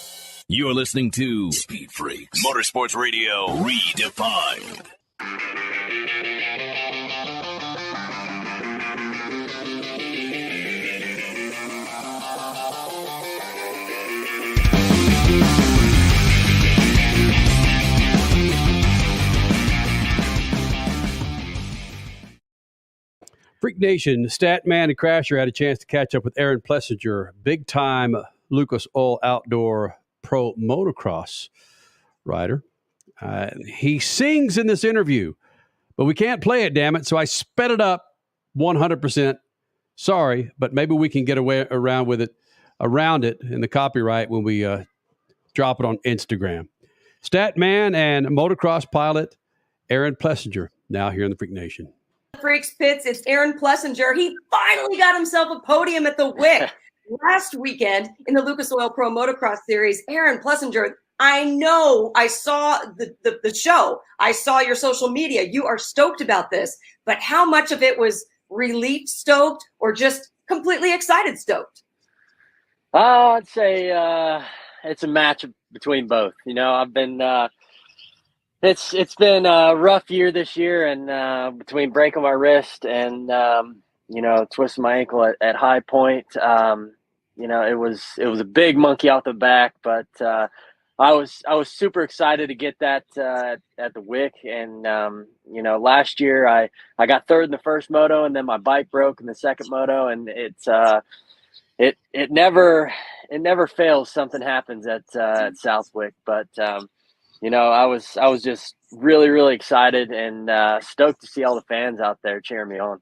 You're listening to Speed Freaks, Motorsports Radio, redefined. Freak Nation, Statman and Crasher had a chance to catch up with Aaron Plessinger, big-time Lucas Oil Outdoor Pro Motocross rider. He sings in this interview, but we can't play it, damn it, so I sped it up 100%. Sorry, but maybe we can get around it in the copyright when we drop it on Instagram. Statman and motocross pilot Aaron Plessinger, now here in the Freak Nation. Freaks Pits, it's Aaron Plessinger. He finally got himself a podium at the WIC last weekend in the Lucas Oil Pro Motocross Series. Aaron Plessinger, I know I saw the show. I saw your social media. You are stoked about this, but how much of it was relief stoked or just completely excited stoked? I'd say it's a match between both. You know, I've been it's been a rough year this year, and between breaking my wrist and twisting my ankle at High Point, it was a big monkey off the back, but I was super excited to get that at the WIC, and last year I got third in the first moto, and then my bike broke in the second moto, and it never fails. Something happens at Southwick, but I was just really, really excited and stoked to see all the fans out there cheering me on.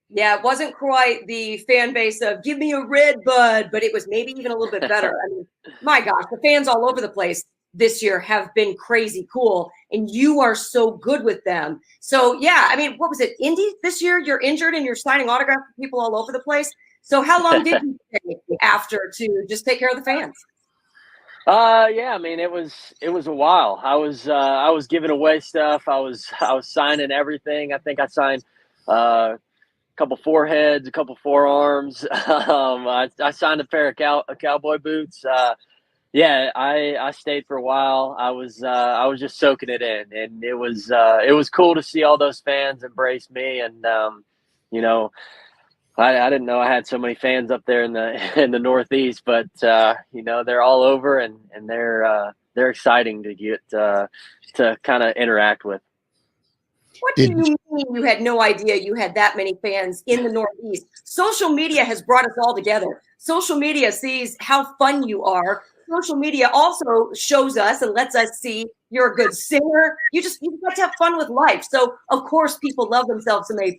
Yeah, it wasn't quite the fan base of "Give me a red bud," but it was maybe even a little bit better. I mean, my gosh, the fans all over the place this year have been crazy cool, and you are so good with them. So yeah, I mean, what was it, Indy this year? You're injured and you're signing autographs for people all over the place. So how long did you take after to just take care of the fans? Yeah, I mean, it was a while. I was giving away stuff. I was signing everything. I think I signed a couple foreheads, a couple forearms. I signed a pair of cowboy boots. Yeah, I stayed for a while. I was just soaking it in, and it was cool to see all those fans embrace me, and I didn't know I had so many fans up there in the Northeast, but they're all over, and they're exciting to get to kind of interact with. What do you mean you had no idea you had that many fans in the Northeast? Social media has brought us all together. Social media sees how fun you are. Social media also shows us and lets us see you're a good singer. You got to have fun with life. So of course people love themselves some AP.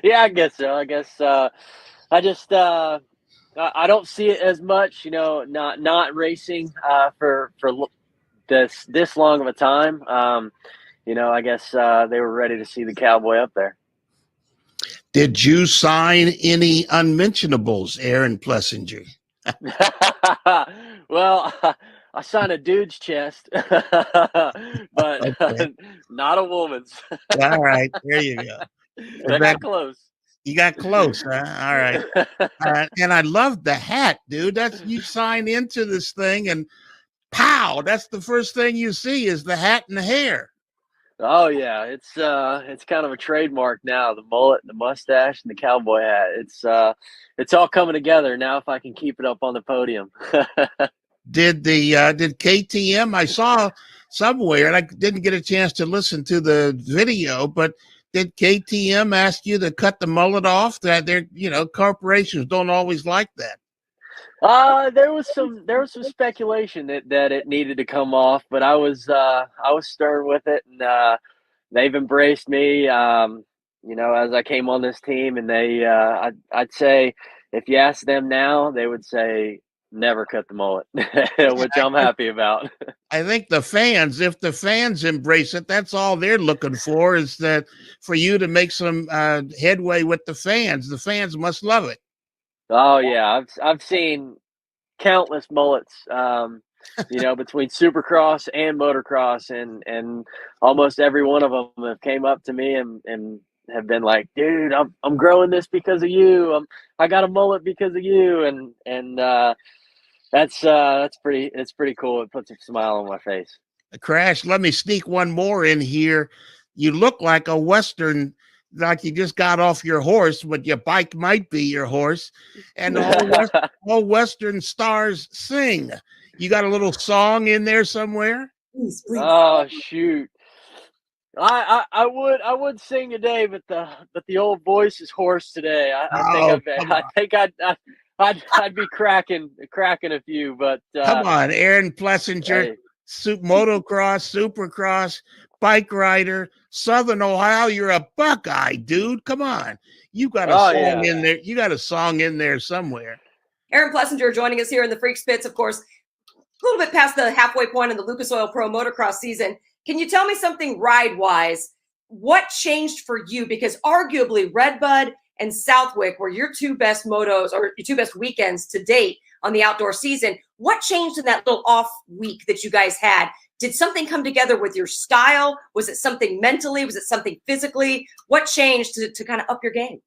Yeah, I guess so. I guess I just I don't see it as much, not racing for this long of a time. I guess they were ready to see the cowboy up there. Did you sign any unmentionables, Aaron Plessinger? Well, I signed a dude's chest, but not a woman's. All right, there you go. I got close. You got close, huh? All right. And I love the hat, dude. You sign into this thing, and pow! That's the first thing you see is the hat and the hair. Oh yeah, it's kind of a trademark now. The mullet, the mustache, and the cowboy hat. It's all coming together now. If I can keep it up on the podium. Did KTM? I saw somewhere, and I didn't get a chance to listen to the video, but did KTM ask you to cut the mullet off? That corporations don't always like that. There was some speculation that it needed to come off, but I was stern with it, and they've embraced me. As I came on this team, and I'd say if you ask them now, they would say never cut the mullet, which I'm happy about. I think if the fans embrace it, that's all they're looking for, is that for you to make some headway with the fans. The fans must love it. Oh yeah, I've seen countless mullets, between Supercross and Motocross, and almost every one of them have came up to me and have been like, "Dude, I'm growing this because of you. I got a mullet because of you," and it's pretty cool. It puts a smile on my face. Crash, let me sneak one more in here. You look like a Western. Like you just got off your horse, but your bike might be your horse. And all Western stars sing. You got a little song in there somewhere? Please. Oh, shoot. I would sing today, but the old voice is hoarse today. Oh, come on. I think I'd be cracking a few, but Come on, Aaron Plessinger, hey, motocross, supercross, bike rider, Southern Ohio. You're a Buckeye, dude. Come on. You got a oh song yeah, in there. You got a song in there somewhere. Aaron Plessinger joining us here in the Freak Spits, of course, a little bit past the halfway point in the Lucas Oil Pro Motocross season. Can you tell me something ride-wise? What changed for you? Because arguably Redbud and Southwick were your two best motos or your two best weekends to date on the outdoor season. What changed in that little off week that you guys had? Did something come together with your style? Was it something mentally? Was it something physically? What changed to kind of up your game?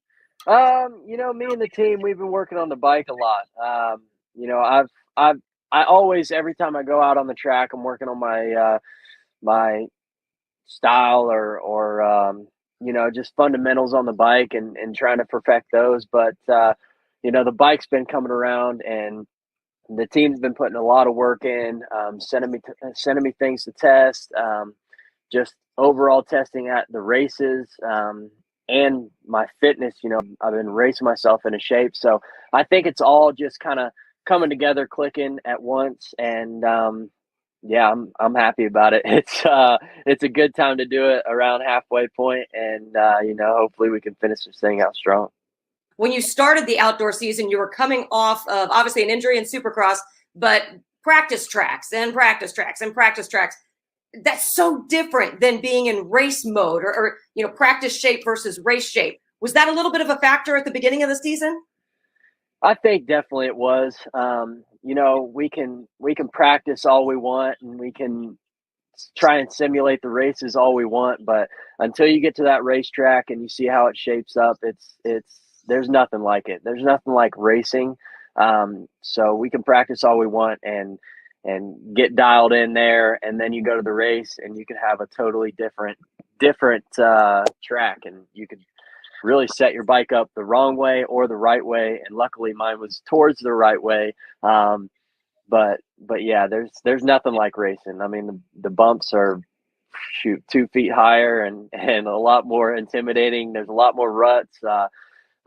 me and the team, we've been working on the bike a lot. I always, every time I go out on the track, I'm working on my style or just fundamentals on the bike and trying to perfect those. But the bike's been coming around and the team's been putting a lot of work in, sending me things to test, just overall testing at the races, and my fitness. I've been racing myself into shape. So I think it's all just kind of coming together, clicking at once. And, yeah, I'm happy about it. It's a good time to do it around halfway point, and hopefully we can finish this thing out strong. When you started the outdoor season, you were coming off of obviously an injury in Supercross, but practice tracks and practice tracks and practice tracks. That's so different than being in race mode or practice shape versus race shape. Was that a little bit of a factor at the beginning of the season? I think definitely it was. We can practice all we want and we can try and simulate the races all we want, but until you get to that racetrack and you see how it shapes up, there's nothing like it. There's nothing like racing. So we can practice all we want and get dialed in there, and then you go to the race and you can have a totally different track, and you could really set your bike up the wrong way or the right way. And luckily mine was towards the right way. But yeah, there's nothing like racing. I mean, the bumps are 2 feet higher and a lot more intimidating. There's a lot more ruts,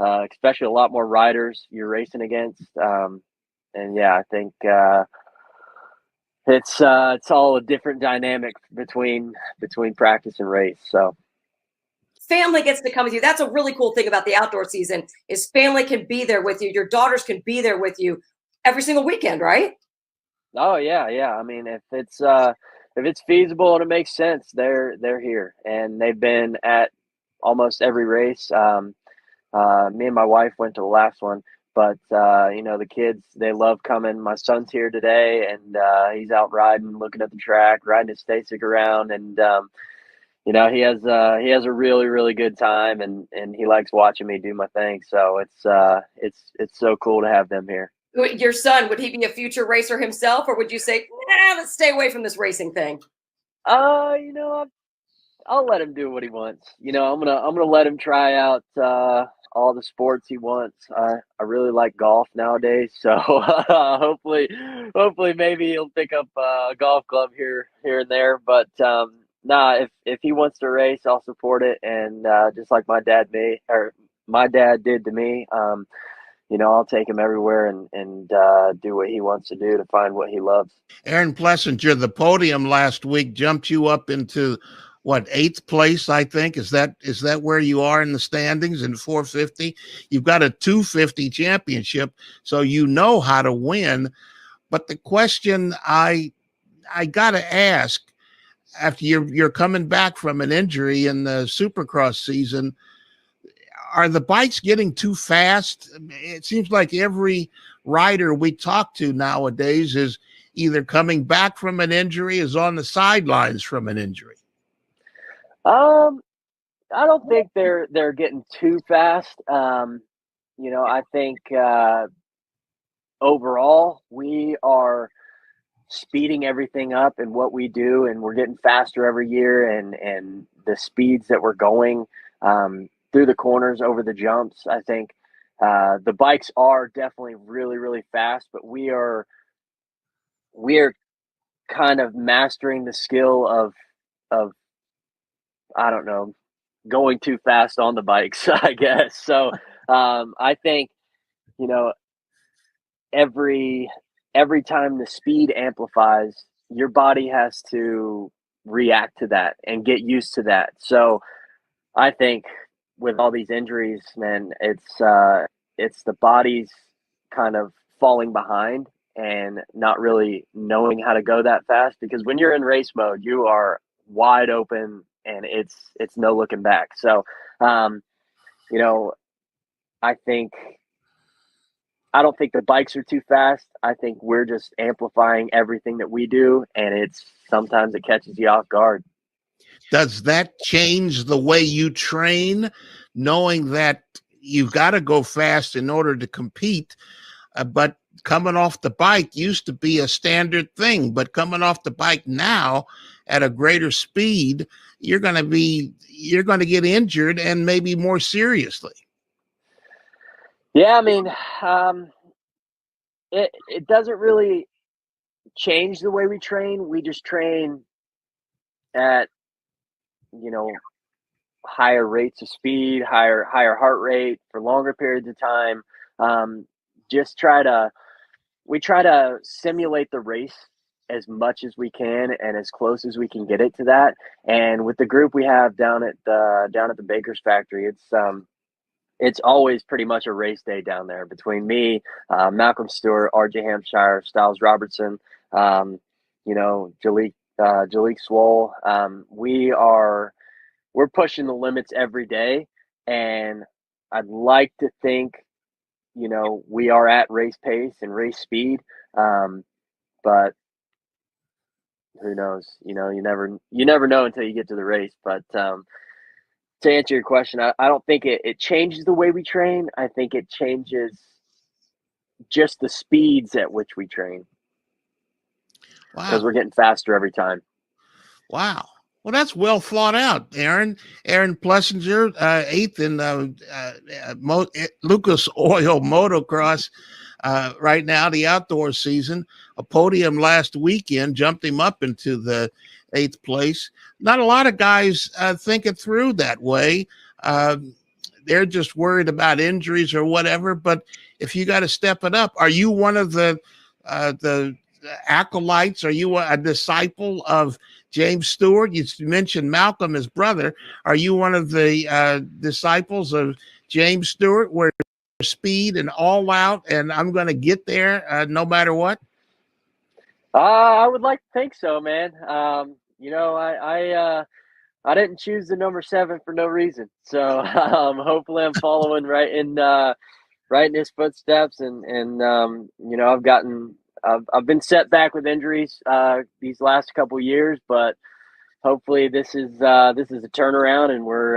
especially a lot more riders you're racing against. And yeah, I think it's all a different dynamic between practice and race. So family gets to come with you. That's a really cool thing about the outdoor season is family can be there with you. Your daughters can be there with you every single weekend, right? Oh yeah. I mean, if it's feasible and it makes sense, they're here, and they've been at almost every race. Me and my wife went to the last one, but the kids, they love coming. My son's here today, and he's out riding, looking at the track, riding his Stasic around, and he has a really, really good time, and he likes watching me do my thing. So it's so cool to have them here. Your son, would he be a future racer himself, or would you say, let's stay away from this racing thing? I'll let him do what he wants. I'm gonna let him try out all the sports he wants. I really like golf nowadays, so hopefully maybe he'll pick up a golf club here and there. But if he wants to race, I'll support it. And just like my dad did to me, I'll take him everywhere and do what he wants to do to find what he loves. Aaron Plessinger, the podium last week jumped you up into what, 8th place, I think. Is that where you are in the standings in 450? You've got a 250 championship, so you know how to win. But the question I got to ask, after you're coming back from an injury in the Supercross season, are the bikes getting too fast? It seems like every rider we talk to nowadays is either coming back from an injury, is on the sidelines from an injury. I don't think they're getting too fast. I think overall we are speeding everything up in what we do, and we're getting faster every year, and the speeds that we're going through the corners, over the jumps. I think the bikes are definitely really, really fast, but we are kind of mastering the skill of I don't know, going too fast on the bikes, I guess. So I think, you know, every time the speed amplifies, your body has to react to that and get used to that. So I think with all these injuries, man, it's the body's kind of falling behind and not really knowing how to go that fast, because when you're in race mode, you are wide open and it's no looking back. So, you know, I don't think the bikes are too fast. I think we're just amplifying everything that we do, and sometimes it catches you off guard. Does that change the way you train, knowing that you've got to go fast in order to compete? But coming off the bike used to be a standard thing, but coming off the bike now at a greater speed, you're going to get injured, and maybe more seriously. Yeah, I mean, it doesn't really change the way we train. We just train at, you know, higher rates of speed, higher heart rate for longer periods of time. We try to simulate the race as much as we can and as close as we can get it to that. And with the group we have down at the Baker's factory, it's always pretty much a race day down there between me, Malcolm Stewart, RJ Hampshire, Styles Robertson, you know, Jalik Swole. We're pushing the limits every day, and I'd like to think, you know, we are at race pace and race speed, but who knows? You know, you never know until you get to the race. But to answer your question, I don't think it changes the way we train. I think it changes just the speeds at which we train. Wow. Because we're getting faster every time. Wow. Well, that's well thought out, Aaron. Aaron Plessinger, 8th in Lucas Oil Motocross right now, the outdoor season. A podium last weekend jumped him up into the 8th place. Not a lot of guys think it through that way. They're just worried about injuries or whatever. But if you got to step it up, are you one of the acolytes? Are you a disciple of James Stewart? You mentioned Malcolm, his brother. Are you one of the disciples of James Stewart, where speed and all out, and I'm going to get there no matter what? I would like to think so, man. You know, I didn't choose the number 7 for no reason. So hopefully I'm following right in his footsteps. And you know, I've been set back with injuries these last couple years, but hopefully this is a turnaround, and we're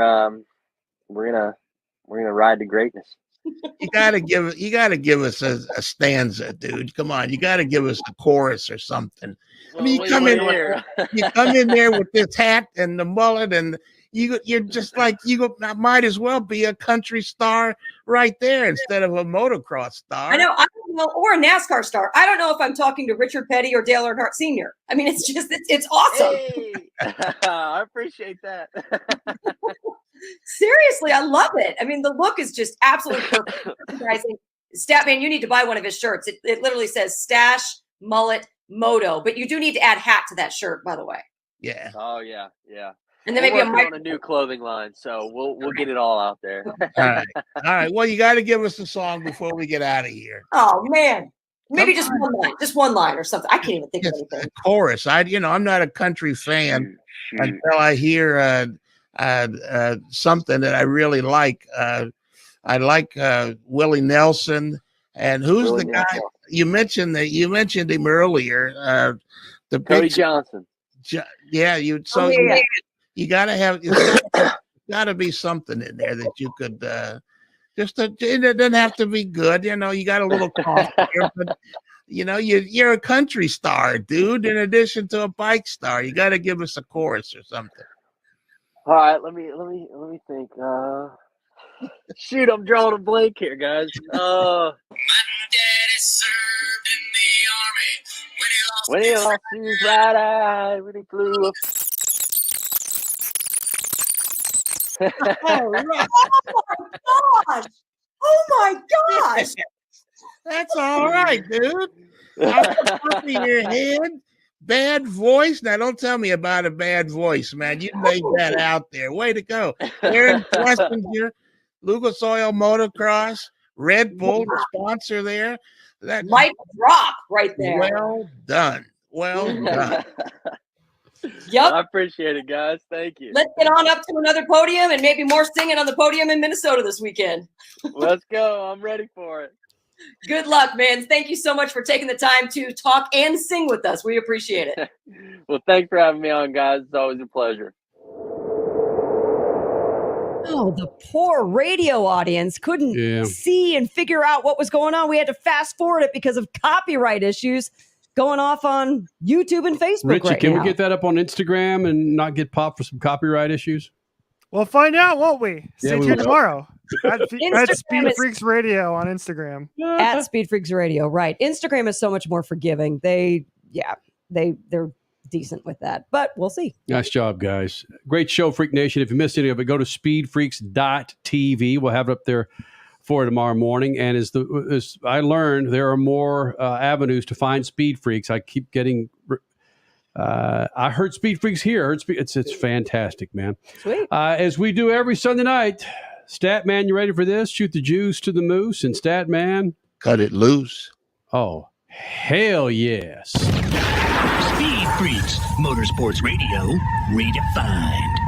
gonna ride to greatness. You gotta give us a stanza, dude. Come on, you gotta give us a chorus or something. I mean, you come in there with this hat and the mullet, and you're just like, might as well be a country star right there instead of a motocross star. I know, or a NASCAR star. I don't know if I'm talking to Richard Petty or Dale Earnhardt Sr. I mean, it's awesome. Hey, I appreciate that. Seriously, I love it. I mean, the look is just absolutely perfect. Statman, you need to buy one of his shirts. It literally says stash, mullet, moto, but you do need to add hat to that shirt, by the way. Yeah. Oh yeah, yeah. And then maybe on a new clothing line, so we'll get it all out there. All right. Well, you got to give us a song before we get out of here. Oh man, maybe just one line or something. I can't even think of anything. A chorus. I'm not a country fan until I hear something that I really like. I like Willie Nelson, and who's the guy you mentioned him earlier? The Cody Johnson. Yeah, you got to have. Got to be something in there that you could it doesn't have to be good. You know, you got a little cough here, but you know, you're a country star, dude. In addition to a bike star, you got to give us a chorus or something. All right, let me think. Shoot, I'm drawing a blank here, guys. My daddy served in the army when he lost his right eye, when he flew up. All right. Oh my gosh! Oh my gosh! That's all right, dude. Off the top of your head, bad voice. Now, don't tell me about a bad voice, man. You laid that out there. Way to go. Aaron Plessinger, Lucas Oil Motocross, Red Bull, the sponsor there. That Mic drop right there. Well done. Well done. Yep. I appreciate it, guys. Thank you. Let's get on up to another podium and maybe more singing on the podium in Minnesota this weekend. Let's go. I'm ready for it. Good luck, man. Thank you so much for taking the time to talk and sing with us. We appreciate it. Well, thanks for having me on, guys. It's always a pleasure. Oh, the poor radio audience couldn't see and figure out what was going on. We had to fast forward it because of copyright issues going off on YouTube and Facebook. Richie, can we get that up on Instagram and not get popped for some copyright issues? We'll find out, won't we? Stay tuned tomorrow. At Instagram SpeedFreaks Radio on Instagram. At SpeedFreaks Radio, right. Instagram is so much more forgiving. They're decent with that, but we'll see. Nice job, guys. Great show, Freak Nation. If you missed any of it, go to speedfreaks.tv. We'll have it up there for tomorrow morning. And as I learned, there are more avenues to find Speed Freaks. I keep getting... I heard Speed Freaks here. It's fantastic, man. Sweet. As we do every Sunday night, Statman, you ready for this? Shoot the juice to the moose, and Statman, cut it loose. Oh, hell yes. Speed Freaks, Motorsports Radio, redefined.